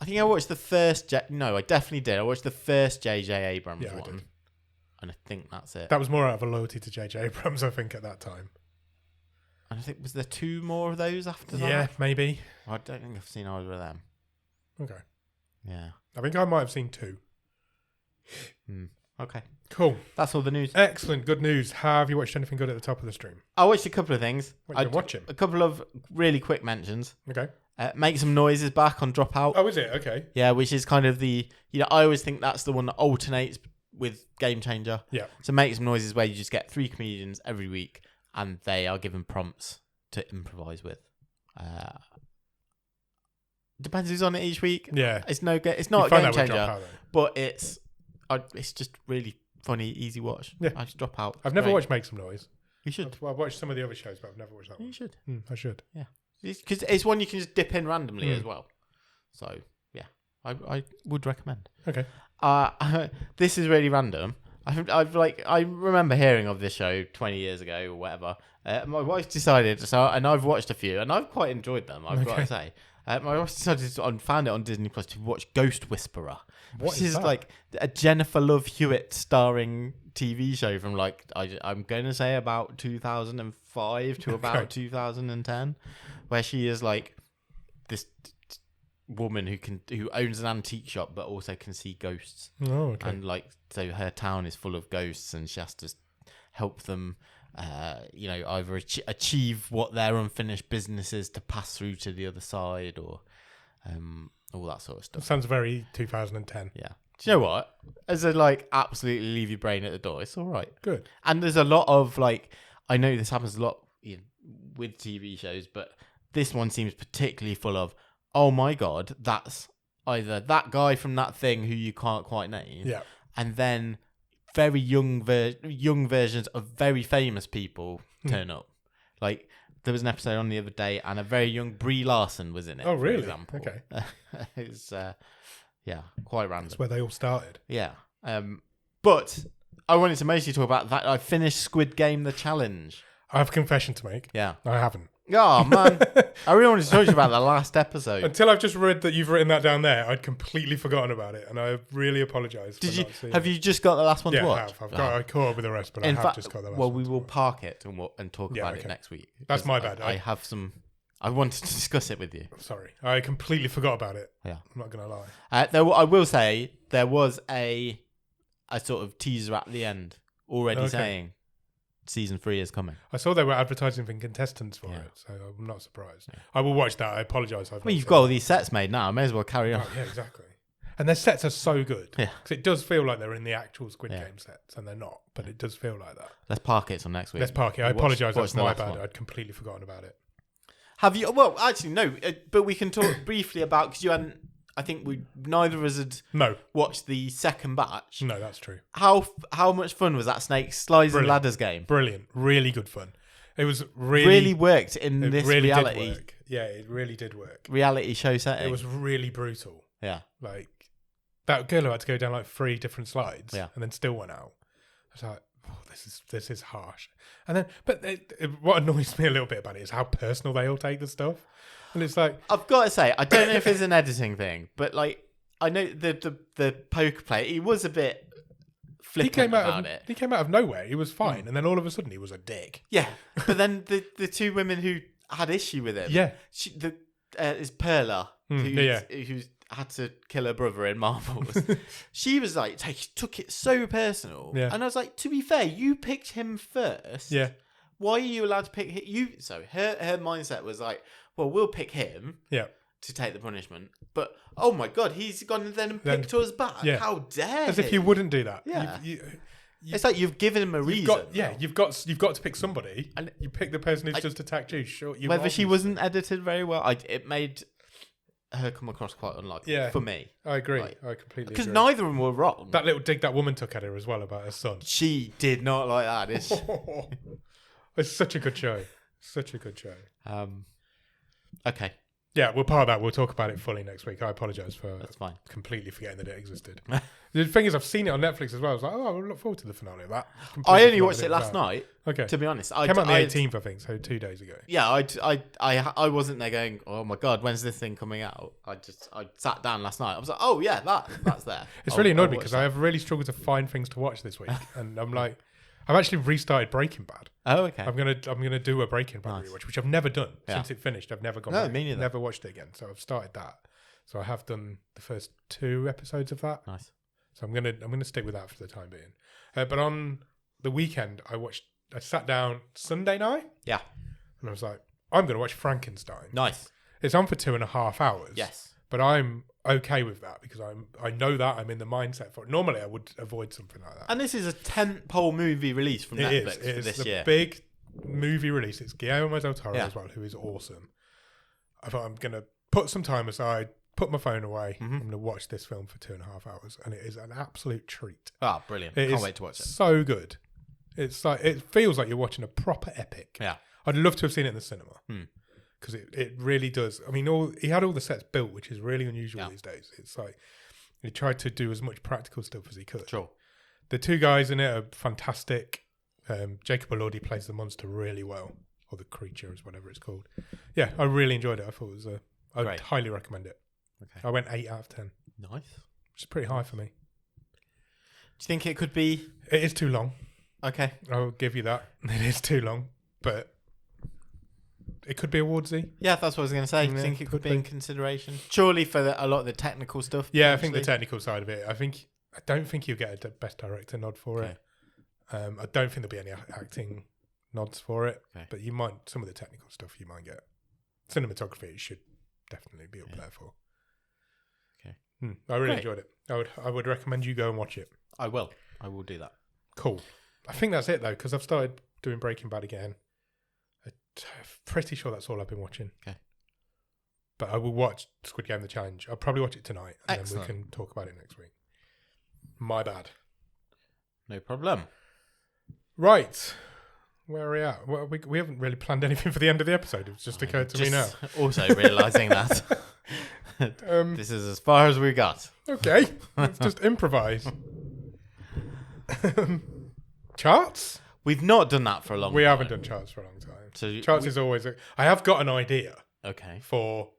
S1: I think I watched the first... No, I definitely did. I watched the first J.J. Abrams
S2: Yeah, I
S1: one.
S2: did.
S1: And I think that's it.
S2: That was more out of a loyalty to J.J. Abrams, I think, at that time.
S1: And I think, was there 2 more of those after that?
S2: Yeah, maybe.
S1: I don't think I've seen either of them.
S2: Okay.
S1: Yeah.
S2: I think I might have seen 2.
S1: Okay.
S2: Cool.
S1: That's all the news.
S2: Excellent. Good news. Have you watched anything good at the top of the stream?
S1: I watched a couple of things.
S2: What you been watching?
S1: A couple of really quick mentions.
S2: Okay.
S1: Make Some Noises back on Dropout.
S2: Oh, is it? Okay.
S1: Yeah, which is kind of the... I always think that's the one that alternates with Game Changer.
S2: Yeah.
S1: So Make Some Noises where you just get 3 comedians every week and they are given prompts to improvise with. Depends who's on it each week.
S2: Yeah.
S1: It's not
S2: You
S1: a
S2: find
S1: Game
S2: that with
S1: Changer,
S2: Dropout, though.
S1: but it's just really funny, easy watch.
S2: Yeah.
S1: I just drop out.
S2: I've
S1: It's
S2: never
S1: great.
S2: watched Make Some Noise.
S1: You should.
S2: I've watched some of the other shows, but I've never watched that
S1: You
S2: one.
S1: should.
S2: I should.
S1: Because it's one you can just dip in randomly as well. So yeah, I would recommend.
S2: Okay.
S1: This is really random. I remember hearing of this show 20 years ago or whatever. My wife decided, and I've watched a few, and I've quite enjoyed them. I've got to say, my wife decided found it on Disney Plus to watch Ghost Whisperer, which is
S2: that?
S1: like a Jennifer Love Hewitt starring TV show from like I'm going to say about 2005 to about 2010, where she is like this woman who owns an antique shop but also can see ghosts.
S2: Oh, okay.
S1: And like so her town is full of ghosts and she has to help them either achieve what their unfinished business is to pass through to the other side, or all that sort of stuff.
S2: Sounds very 2010.
S1: Yeah. Do you know what? As a like absolutely leave your brain at the door, it's all right.
S2: Good.
S1: And there's a lot of like, I know this happens a lot with TV shows, but this one seems particularly full of, oh my God, that's either that guy from that thing who you can't quite name,
S2: Yeah.
S1: and then very young versions of very famous people turn up. Like there was an episode on the other day, and a very young Brie Larson was in it.
S2: Oh, really?
S1: For example.
S2: Okay.
S1: It's quite random.
S2: That's where they all started.
S1: Yeah. But I wanted to mostly talk about that. I finished Squid Game: The Challenge.
S2: I have a confession to make.
S1: Yeah.
S2: I haven't.
S1: Oh man, I really wanted to talk to you about the last episode.
S2: Until I've just read that you've written that down there, I'd completely forgotten about it, and I really apologise.
S1: Have you just got the last one
S2: yeah,
S1: to watch?
S2: I caught up with the rest, but I have just got the last one.
S1: Well, we will park it and talk about it next week.
S2: That's my bad.
S1: I have some. I wanted to discuss it with you.
S2: Sorry, I completely forgot about it.
S1: Yeah,
S2: I'm not gonna lie.
S1: I will say there was a sort of teaser at the end already saying season 3 is coming.
S2: I saw they were advertising for contestants for it, so I'm not surprised. Yeah. I will watch that. I apologise.
S1: You've got all these sets made now. I may as well carry on.
S2: Oh, yeah, exactly. And their sets are so good.
S1: Yeah.
S2: Because it does feel like they're in the actual Squid Game sets, and they're not, but it does feel like that.
S1: Let's park it till next week.
S2: Let's park it. I apologise. That's my bad. I'd completely forgotten about it.
S1: Have you? Well, actually, no. But we can talk briefly about, because you hadn't. I think neither of us had watched the second batch.
S2: No, that's true.
S1: How much fun was that Snake Slides and Ladders game?
S2: Brilliant. Really good fun. It was
S1: really worked in this
S2: really
S1: reality.
S2: Did work. Yeah, it really did work.
S1: Reality show setting.
S2: It was really brutal.
S1: Yeah.
S2: Like, that girl had to go down like 3 different slides and then still went out. I was like, oh, this is harsh. And then, but what annoys me a little bit about it is how personal they all take the stuff. And it's like,
S1: I've got to say, I don't know if it's an editing thing, but like, I know the poker player, he was a bit flippant about it.
S2: He came out of nowhere. He was fine, and then all of a sudden he was a dick.
S1: Yeah, but then the 2 women who had issue with him.
S2: Yeah,
S1: is Perla, who had to kill her brother in Marvels. She was like, took it so personal.
S2: Yeah.
S1: And I was like, to be fair, you picked him first.
S2: Yeah.
S1: Why are you allowed to pick you? So her mindset was like, well, we'll pick him.
S2: Yeah.
S1: To take the punishment, but oh my God, he's gone then and picked us back. Yeah. How dare
S2: As if you wouldn't do that.
S1: Yeah. It's like you've given him a reason.
S2: You've got to pick somebody, and you pick the person who's just attacked you. Sure,
S1: whether she wasn't edited very well, it made her come across quite unlikely for me.
S2: I agree. I completely agree.
S1: Because neither of them were wrong.
S2: That little dig that woman took at her as well about her son.
S1: She did not like that, did she?
S2: It's such a good show. Such a good show.
S1: Okay.
S2: Yeah, we'll part of that. We'll talk about it fully next week. I apologise for completely forgetting that it existed. The thing is, I've seen it on Netflix as well. I was like, oh, I look forward to the finale of that.
S1: I only watched it last night.
S2: Okay.
S1: To be honest.
S2: Came out on the 18th, I think, so 2 days ago.
S1: Yeah, I wasn't there going, oh my God, when's this thing coming out? I sat down last night. I was like, oh yeah, that's there.
S2: It's really annoyed me because I have really struggled to find things to watch this week. And I'm like, I've actually restarted Breaking Bad.
S1: Oh, okay.
S2: I'm gonna do a Breaking Bad rewatch, which I've never done since it finished. I've never gone back.
S1: Me neither.
S2: Never watched it again. So I've started that. So I have done the first 2 episodes of that.
S1: Nice.
S2: So I'm gonna stick with that for the time being. But on the weekend, I sat down Sunday night.
S1: Yeah.
S2: And I was like, I'm gonna watch Frankenstein.
S1: Nice.
S2: It's on for 2.5 hours.
S1: Yes.
S2: But I'm okay with that because I know that I'm in the mindset for it. Normally I would avoid something like that.
S1: And this is a tentpole movie release from Netflix
S2: for
S1: this
S2: year.
S1: year.
S2: Big movie release. It's Guillermo del Toro as well, who is awesome. I thought I'm gonna put some time aside, put my phone away. I'm gonna watch this film for 2.5 hours, and it is an absolute treat.
S1: Ah, brilliant! Can't wait to watch it.
S2: So good. It's like it feels like you're watching a proper epic.
S1: Yeah.
S2: I'd love to have seen it in the cinema because it really does. I mean, he had all the sets built, which is really unusual these days. It's like he tried to do as much practical stuff as he could.
S1: Sure.
S2: The two guys in it are fantastic. Jacob Elordi plays the monster really well, or the creature is whatever it's called. Yeah, I really enjoyed it. I thought it was I would highly recommend it.
S1: Okay.
S2: I went 8 out of 10.
S1: Nice.
S2: Which is pretty high for me.
S1: Do you think it could be?
S2: It is too long.
S1: Okay.
S2: I'll give you that. It is too long, but it could be awardsy.
S1: Yeah, that's what I was going to say. Do you think it could be in consideration? Surely for a lot of the technical stuff.
S2: Yeah, I think the technical side of it. I don't think you'll get a best director nod for it. I don't think there'll be any acting nods for it, but you might, some of the technical stuff you might get. Cinematography, it should definitely be up there for.
S1: Okay.
S2: I really enjoyed it. I would recommend you go and watch it.
S1: I will do that.
S2: Cool. I think that's it though, because I've started doing Breaking Bad again. I'm pretty sure that's all I've been watching.
S1: Okay.
S2: But I will watch Squid Game: The Challenge. I'll probably watch it tonight, and
S1: Excellent.
S2: then we can talk about it next week. My bad.
S1: No problem.
S2: Right. Where are we at? Well, we haven't really planned anything for the end of the episode. It's just occurred to me now.
S1: Also realising that. This is as far as we got.
S2: Okay. Let's just improvise. Charts?
S1: We've not done that for a long time.
S2: We haven't done charts for a long time.
S1: So
S2: charts is always... I have got an idea for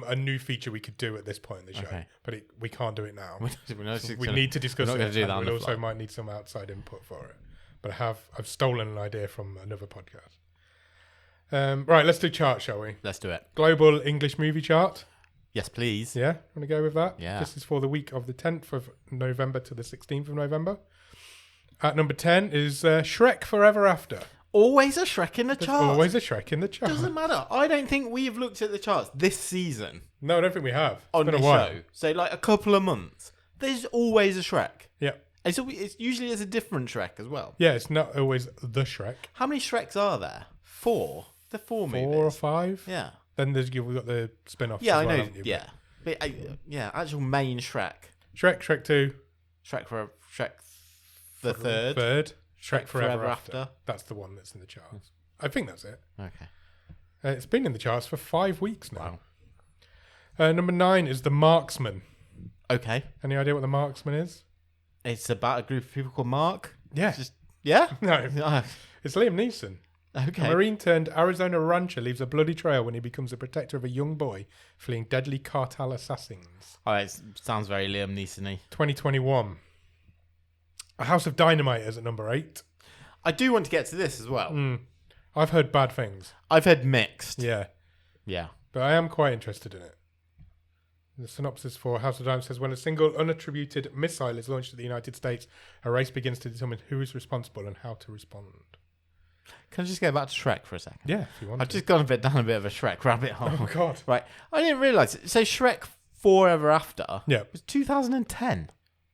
S2: a new feature we could do at this point in the show, but we can't do it now. We need to discuss it. We also might need some outside input for it. But I've stolen an idea from another podcast. Right, let's do charts, shall we?
S1: Let's do it.
S2: Global English movie chart.
S1: Yes, please.
S2: Yeah, want to go with that?
S1: Yeah.
S2: This is for the week of the 10th of November to the 16th of November. At number 10 is Shrek Forever After.
S1: Always a Shrek in the chart.
S2: Always a Shrek in the chart.
S1: Doesn't matter. I don't think we've looked at the charts this season.
S2: No, I don't think we have.
S1: It's been a while. So like a couple of months. There's always a Shrek.
S2: Yeah.
S1: It's usually a different Shrek as well.
S2: Yeah, it's not always the Shrek.
S1: How many Shreks are there? 4. The 4 movies.
S2: 4 or 5?
S1: Yeah.
S2: Then we've got the spin-offs.
S1: Yeah,
S2: as well,
S1: I know.
S2: haven't you?
S1: Yeah. But, actual main Shrek.
S2: Shrek 2.
S1: Shrek the third.
S2: Shrek Forever After. That's the one that's in the charts. I think that's it.
S1: Okay.
S2: It's been in the charts for 5 weeks now.
S1: Wow.
S2: Number 9 is The Marksman.
S1: Okay.
S2: Any idea what The Marksman is?
S1: It's about a group of people called Mark.
S2: Yeah.
S1: Yeah?
S2: No. It's Liam Neeson.
S1: Okay.
S2: A Marine turned Arizona rancher leaves a bloody trail when he becomes the protector of a young boy fleeing deadly cartel assassins.
S1: Oh, it sounds very Liam Neeson-y.
S2: 2021. A House of Dynamite is at number 8.
S1: I do want to get to this as well.
S2: I've heard bad things.
S1: I've heard mixed.
S2: Yeah.
S1: Yeah.
S2: But I am quite interested in it. The synopsis for House of Dynamite says, when a single unattributed missile is launched at the United States, a race begins to determine who is responsible and how to respond.
S1: Can I just go back to Shrek for a second?
S2: Yeah, if you want
S1: I've just gone down a bit of a Shrek rabbit hole.
S2: Oh, God.
S1: Right. I didn't realise it. So Shrek Forever After was 2010.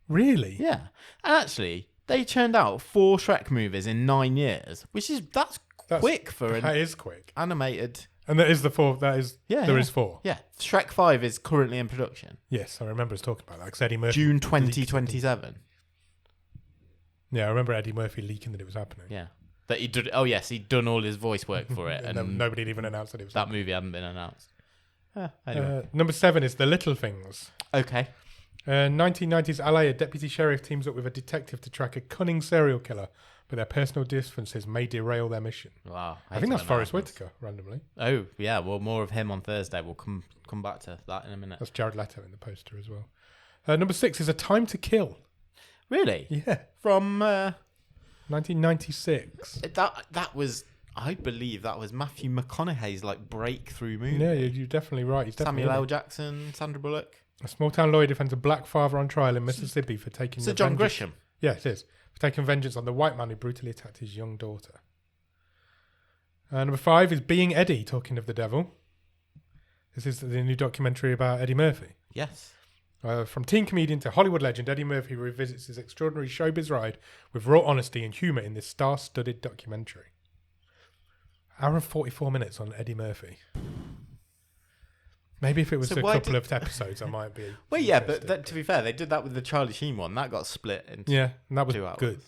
S2: Really?
S1: Yeah. And actually, they churned out 4 Shrek movies in 9 years, which is that's quick for an
S2: that is quick.
S1: animated.
S2: And that is the 4. That is there is 4.
S1: Yeah. Shrek 5 is currently in production.
S2: Yes, I remember us talking about that because Eddie Murphy.
S1: June 2027.
S2: Yeah, I remember Eddie Murphy leaking that it was happening.
S1: Yeah. That he did. Oh yes, he'd done all his voice work for it, and
S2: nobody had even announced that it was
S1: that
S2: happening.
S1: movie hadn't been announced. Anyway.
S2: Number 7 is The Little Things.
S1: Okay.
S2: 1990s LA, a deputy sheriff teams up with a detective to track a cunning serial killer, but their personal differences may derail their mission.
S1: Wow.
S2: I think that's Forrest Whitaker, randomly.
S1: Oh, yeah. Well, more of him on Thursday. We'll come back to that in a minute.
S2: That's Jared Leto in the poster as well. Number 6 is A Time to Kill.
S1: Really?
S2: Yeah.
S1: From
S2: 1996.
S1: That was, I believe, that was Matthew McConaughey's breakthrough movie.
S2: Yeah, you're definitely right. He's definitely
S1: Samuel L. Jackson, Sandra Bullock.
S2: A small-town lawyer defends a black father on trial in Mississippi for taking...
S1: So John Grisham.
S2: Yeah, it is. For taking vengeance on the white man who brutally attacked his young daughter. Number 5 is Being Eddie, talking of the devil. This is the new documentary about Eddie Murphy.
S1: Yes.
S2: From teen comedian to Hollywood legend, Eddie Murphy revisits his extraordinary showbiz ride with raw honesty and humour in this star-studded documentary. Hour and 44 minutes on Eddie Murphy. Maybe if it was a couple of episodes, I might be...
S1: Well, yeah, but to be fair, they did that with the Charlie Sheen one. That got split into
S2: and that was
S1: 2 hours.
S2: Good.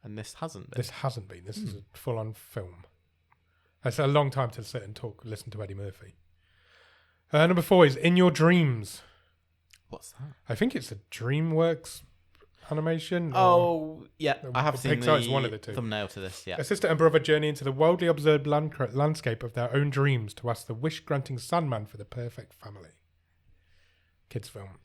S1: And this hasn't been.
S2: This hasn't been. This is a full-on film. That's a long time to sit and listen to Eddie Murphy. Number 4 is In Your Dreams.
S1: What's that?
S2: I think it's a DreamWorks animation.
S1: Oh, yeah. I have seen
S2: Pixar is one of the two.
S1: thumbnail to this, yeah.
S2: A sister and brother journey into the wildly observed landscape of their own dreams to ask the wish-granting Sandman for the perfect family. Kids film.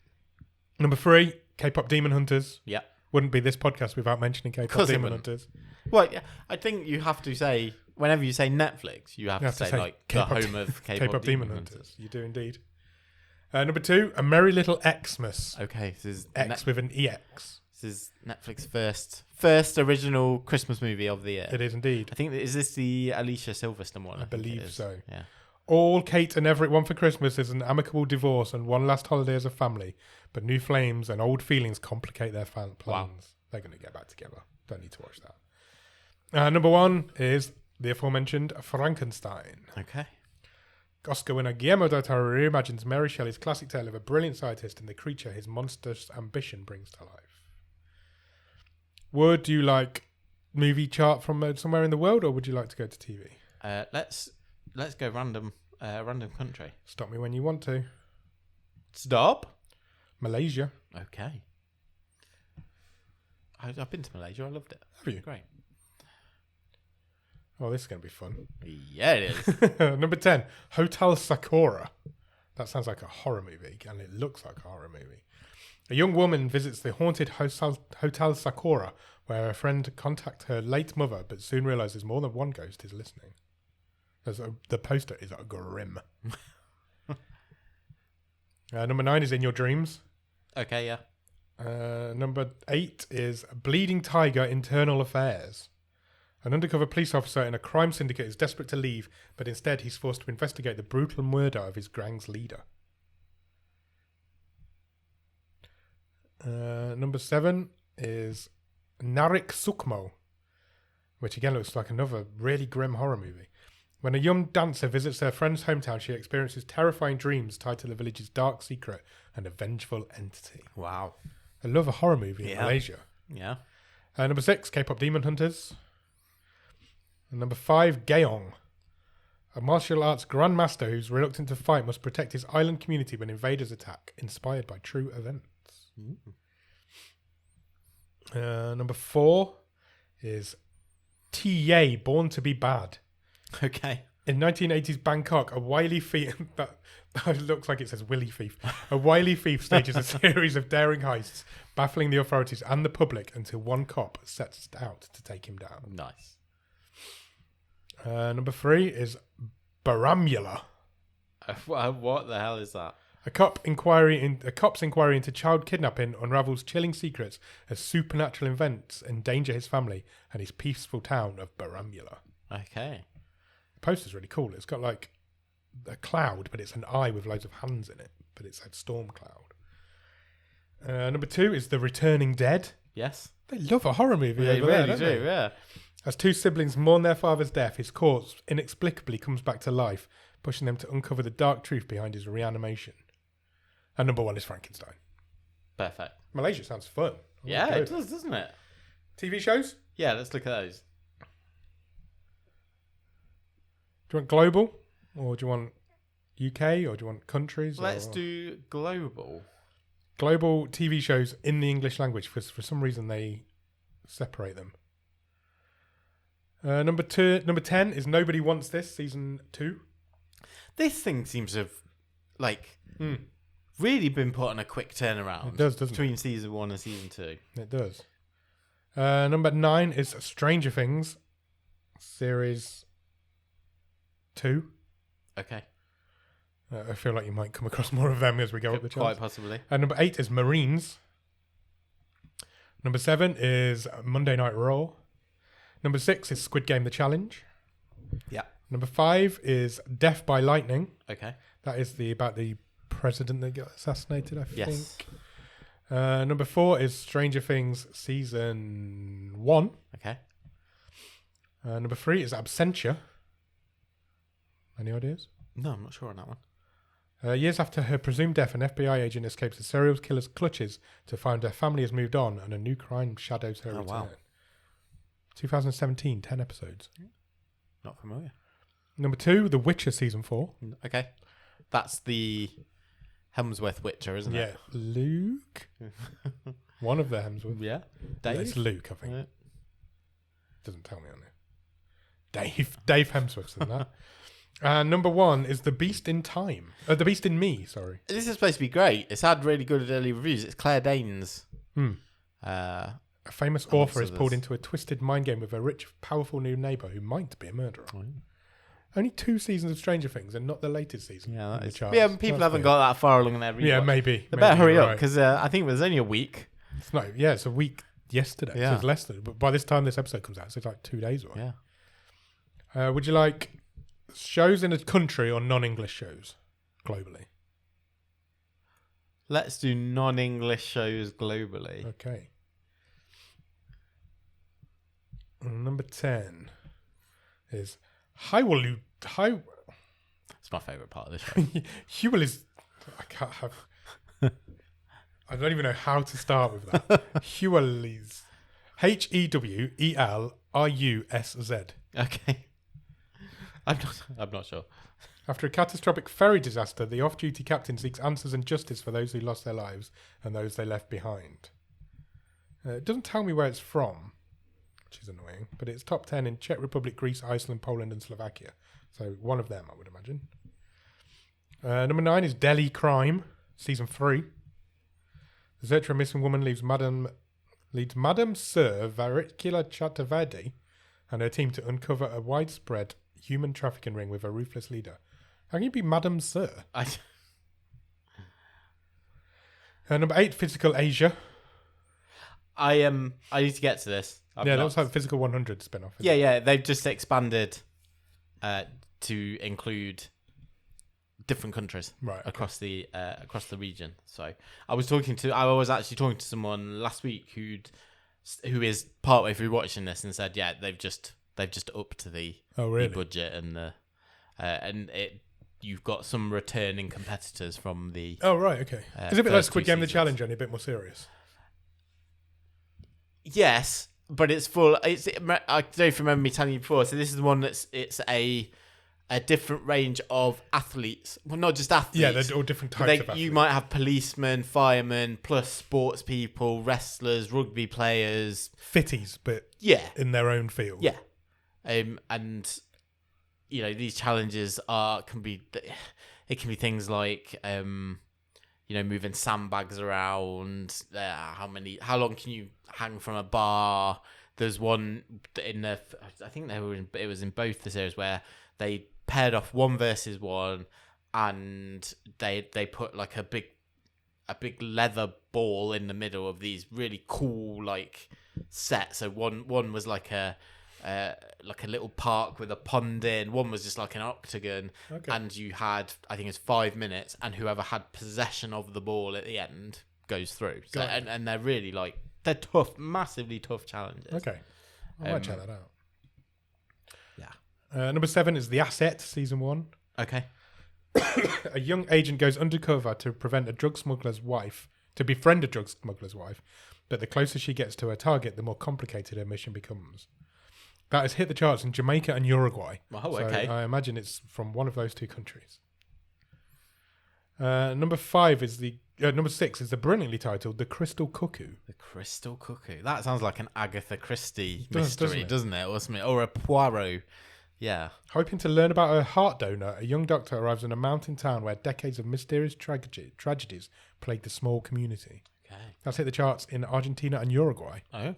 S2: Number 3, K-pop Demon Hunters.
S1: Yeah.
S2: Wouldn't be this podcast without mentioning K-pop Demon Hunters.
S1: Well, yeah, I think you have to say, whenever you say Netflix, you have to say like
S2: K-pop,
S1: the home of K-pop Demon Hunters.
S2: You do indeed. Number 2, A Merry Little Xmas.
S1: Okay, this is
S2: X with an EX.
S1: This is Netflix's first original Christmas movie of the year.
S2: It is indeed.
S1: I think, is this the Alicia Silverstone one?
S2: I believe so.
S1: Yeah.
S2: All Kate and Everett want for Christmas is an amicable divorce and one last holiday as a family, but new flames and old feelings complicate their plans.
S1: Wow.
S2: They're going to get back together. Don't need to watch that. Number 1 is the aforementioned Frankenstein.
S1: Okay.
S2: Oscar winner Guillermo del Toro reimagines Mary Shelley's classic tale of a brilliant scientist and the creature his monstrous ambition brings to life. Would you like movie chart from somewhere in the world, or would you like to go to TV?
S1: Let's go random country.
S2: Stop me when you want to.
S1: Stop.
S2: Malaysia.
S1: Okay. I've been to Malaysia. I loved it.
S2: Have you?
S1: Great.
S2: Oh, this is going to be fun.
S1: Yeah, it is.
S2: Number 10, Hotel Sakura. That sounds like a horror movie, and it looks like a horror movie. A young woman visits the haunted Hotel Sakura, where a friend contacts her late mother, but soon realizes more than one ghost is listening. The poster is grim. Number 9 is In Your Dreams.
S1: Okay, yeah.
S2: Number 8 is Bleeding Tiger Internal Affairs. An undercover police officer in a crime syndicate is desperate to leave, but instead he's forced to investigate the brutal murder of his gang's leader. Number 7 is Narik Sukmo, which again looks like another really grim horror movie. When a young dancer visits her friend's hometown, she experiences terrifying dreams tied to the village's dark secret and a vengeful entity.
S1: Wow.
S2: I love a horror movie in Malaysia.
S1: Yeah.
S2: Number 6, K-pop Demon Hunters. And number 5, Gaeong. A martial arts grandmaster who's reluctant to fight must protect his island community when invaders attack, inspired by true events. Number 4 is T.A. Born to be Bad.
S1: Okay.
S2: In 1980s Bangkok, a wily thief... that looks like it says Willy Thief. A wily thief stages a series of daring heists, baffling the authorities and the public until one cop sets out to take him down.
S1: Nice.
S2: Number 3 is Baramula.
S1: What the hell is that?
S2: A cop's inquiry into child kidnapping unravels chilling secrets as supernatural events endanger his family and his peaceful town of Baramula.
S1: Okay.
S2: The poster's really cool. It's got like a cloud, but it's an eye with loads of hands in it. But it's a storm cloud. Number 2 is The Returning Dead.
S1: Yes.
S2: They love a horror movie.
S1: They
S2: over there,
S1: really
S2: don't
S1: do,
S2: they?
S1: yeah.
S2: As two siblings mourn their father's death, his corpse inexplicably comes back to life, pushing them to uncover the dark truth behind his reanimation. And number 1 is Frankenstein.
S1: Perfect.
S2: Malaysia sounds fun.
S1: Yeah, it does, doesn't it?
S2: TV shows?
S1: Yeah, let's look at those.
S2: Do you want global? Or do you want UK? Or do you want countries?
S1: Let's do global.
S2: Global TV shows in the English language. For some reason, they separate them. Number 10 is Nobody Wants This, season 2.
S1: This thing seems to have, really been put on a quick turnaround.
S2: It does, doesn't
S1: between season 1 and season 2.
S2: It does. Number 9 is Stranger Things, series 2.
S1: Okay.
S2: I feel like you might come across more of them as we go up the charts.
S1: Quite possibly.
S2: Number 8 is Marines. Number 7 is Monday Night Raw. Number 6 is Squid Game: The Challenge.
S1: Yeah.
S2: Number 5 is Death by Lightning.
S1: Okay.
S2: That is about the president that got assassinated, I think.
S1: Yes.
S2: Number 4 is Stranger Things season 1.
S1: Okay.
S2: Number 3 is Absentia. Any ideas?
S1: No, I'm not sure on that one.
S2: Years after her presumed death, an FBI agent escapes a serial killer's clutches to find her family has moved on and a new crime shadows her return.
S1: Wow.
S2: 2017, 10 episodes.
S1: Not familiar.
S2: Number 2, The Witcher Season 4.
S1: Okay. That's the Hemsworth Witcher, isn't it?
S2: Yeah. Luke? One of the Hemsworth.
S1: Yeah.
S2: It's
S1: Dave?
S2: Luke, I think.
S1: Yeah.
S2: Doesn't tell me on there. Dave Hemsworth's in that. Number 1 is The Beast in Time. The Beast in Me, sorry.
S1: This is supposed to be great. It's had really good early reviews. It's Claire Danes.
S2: A famous author is
S1: others.
S2: pulled into a twisted mind game with a rich, powerful new neighbour who might be a murderer. Only 2 seasons of Stranger Things and not the latest season.
S1: Yeah, that
S2: in
S1: is.
S2: the charts.
S1: Yeah, people
S2: That's
S1: haven't
S2: weird.
S1: got that far along in their rewatch.
S2: Yeah, maybe.
S1: They better hurry
S2: you're
S1: up
S2: right.
S1: because I think there's only a week.
S2: It's a week yesterday.
S1: Yeah.
S2: So it's less than. But by this time this episode comes out, so it's like 2 days away.
S1: Yeah.
S2: Would you like shows in a country or non-English shows globally?
S1: Let's do non-English shows globally.
S2: Okay. Number 10 is Hywelu.
S1: It's my favourite part of this show.
S2: Hywel is. I can't have. I don't even know how to start with that. Hewel's. Hewelrusz.
S1: Okay. I'm not sure.
S2: After a catastrophic ferry disaster, the off-duty captain seeks answers and justice for those who lost their lives and those they left behind. It doesn't tell me where it's from, which is annoying, but it's top 10 in Czech Republic, Greece, Iceland, Poland and Slovakia. So one of them, I would imagine. Number 9 is Delhi Crime, Season 3. The search for a missing woman leads Madam Sir Varikula Chaturvedi and her team to uncover a widespread human trafficking ring with a ruthless leader. How can you be Madam Sir? Number 8, Physical Asia.
S1: I need to get to this.
S2: That was like the Physical 100 spin-off.
S1: Yeah. They've just expanded to include different countries across the region. So I was actually talking to someone last week who is partway through watching this and said, yeah, they've just upped the budget and you've got some returning competitors from the.
S2: Oh right, okay. Is it a bit like Squid Game: The
S1: seasons.
S2: Challenge, only a bit more serious?
S1: Yes, but it's full. I don't remember me telling you before. So this is the one it's a different range of athletes. Well, not just athletes.
S2: Yeah, they're all different types of athletes.
S1: You might have policemen, firemen, plus sports people, wrestlers, rugby players,
S2: fitties, but in their own field.
S1: Yeah, and these challenges can be things like moving sandbags around. How long can you hang from a bar? There's one I think it was in both the series where they paired off 1 versus 1, and they put like a big leather ball in the middle of these really cool sets. So one was like a little park with a pond in. One was just like an octagon, and you had, I think it's 5 minutes, and whoever had possession of the ball at the end goes through. So, and they're really they're tough, massively tough challenges.
S2: Okay, I might check that out.
S1: Yeah.
S2: Number 7 is The Asset, Season 1.
S1: Okay.
S2: A young agent goes undercover to befriend a drug smuggler's wife, but the closer she gets to her target, the more complicated her mission becomes. That has hit the charts in Jamaica and Uruguay.
S1: Oh, okay.
S2: So I imagine it's from one of those 2 countries. Number 6 is the brilliantly titled The Crystal Cuckoo.
S1: The Crystal Cuckoo. That sounds like an Agatha Christie
S2: Does,
S1: mystery, doesn't it? Or a Poirot. Yeah.
S2: Hoping to learn about a heart donor, a young doctor arrives in a mountain town where decades of mysterious tragedies plague the small community.
S1: Okay.
S2: That's hit the charts in Argentina and Uruguay.
S1: Oh.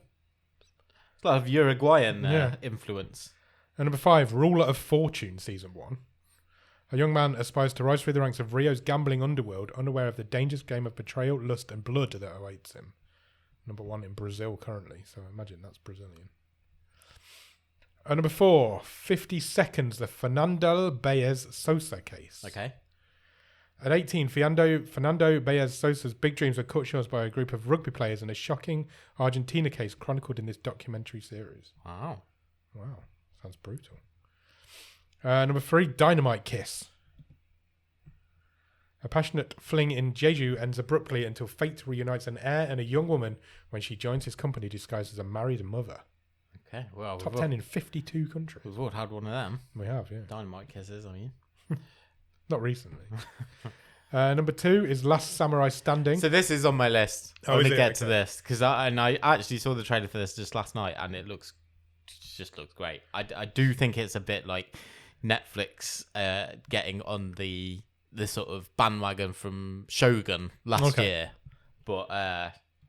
S1: It's a lot of Uruguayan influence.
S2: And number 5, Ruler of Fortune, Season 1. A young man aspires to rise through the ranks of Rio's gambling underworld, unaware of the dangerous game of betrayal, lust, and blood that awaits him. Number 1 in Brazil currently, so I imagine that's Brazilian. And number 4, 50 Seconds, the Fernando Baez Sosa case.
S1: Okay.
S2: At 18, Fernando Baez Sosa's big dreams were cut short by a group of rugby players in a shocking Argentina case chronicled in this documentary series.
S1: Wow.
S2: Sounds brutal. Number 3, Dynamite Kiss. A passionate fling in Jeju ends abruptly until fate reunites an heir and a young woman when she joins his company disguised as a married mother.
S1: Okay, well,
S2: Top 10 in 52 countries.
S1: We've all had one of them.
S2: We have, yeah.
S1: Dynamite kisses, I mean.
S2: Not recently. Number 2 is Last Samurai Standing.
S1: So this is on my list. I want to get to
S2: Okay.
S1: this because I actually saw the trailer for this just last night, and it just looks great. I do think it's a bit like Netflix getting on the sort of bandwagon from Shogun last year, but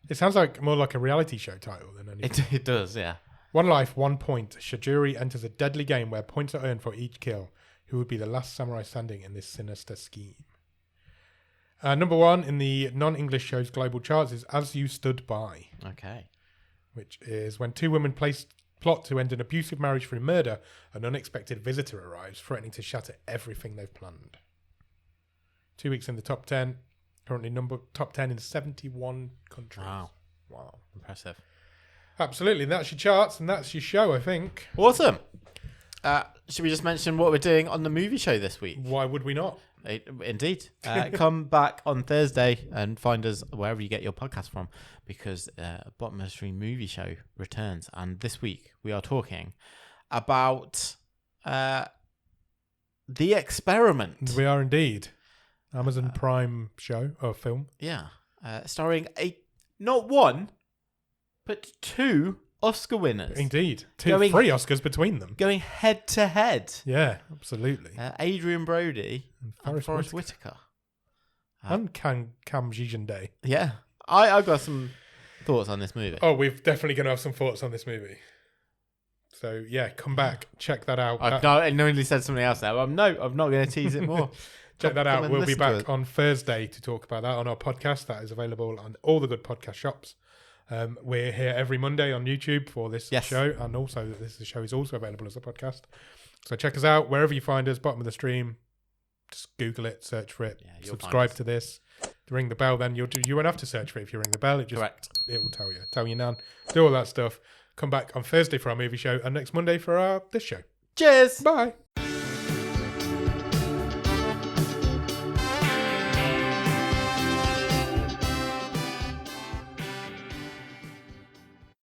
S2: it sounds like more like a reality show title than anything.
S1: it does, yeah.
S2: 1 life, 1 point. Shajuri enters a deadly game where points are earned for each kill. Who would be the last samurai standing in this sinister scheme? Number 1 in the non-English show's global charts is As You Stood By.
S1: Okay.
S2: Which is when 2 women plot to end an abusive marriage through murder, an unexpected visitor arrives, threatening to shatter everything they've planned. 2 weeks in the top 10. Currently top 10 in 71 countries. Wow.
S1: Impressive.
S2: Absolutely. That's your charts and that's your show, I think.
S1: Awesome. Should we just mention what we're doing on the movie show this week?
S2: Why would we not?
S1: Indeed. Come back on Thursday and find us wherever you get your podcast from, because Bottom of the Stream movie show returns. And this week we are talking about The Experiment.
S2: We are indeed. Amazon Prime show or film.
S1: Yeah. Starring not 1, but 2 Oscar winners.
S2: Indeed. 3 Oscars between them.
S1: Going head to head.
S2: Yeah, absolutely.
S1: Adrian Brody and Forrest
S2: Whitaker.
S1: Whitaker.
S2: And Cam Gigandet.
S1: Yeah. I've got some thoughts on this movie.
S2: Oh, we're definitely going to have some thoughts on this movie. So, yeah, come back. Check that out.
S1: I knowingly said something else now. I'm not going to tease it more.
S2: Check that out. We'll be back on Thursday to talk about that on our podcast. That is available on all the good podcast shops. We're here every Monday on YouTube for this show, and also this show is also available as a podcast. So check us out wherever you find us. Bottom of the Stream. Just Google it, search for it, subscribe to this, ring the bell. Then you won't have to search for it if you ring the bell. It will tell you now. Do all that stuff. Come back on Thursday for our movie show, and next Monday for this show.
S1: Cheers.
S2: Bye.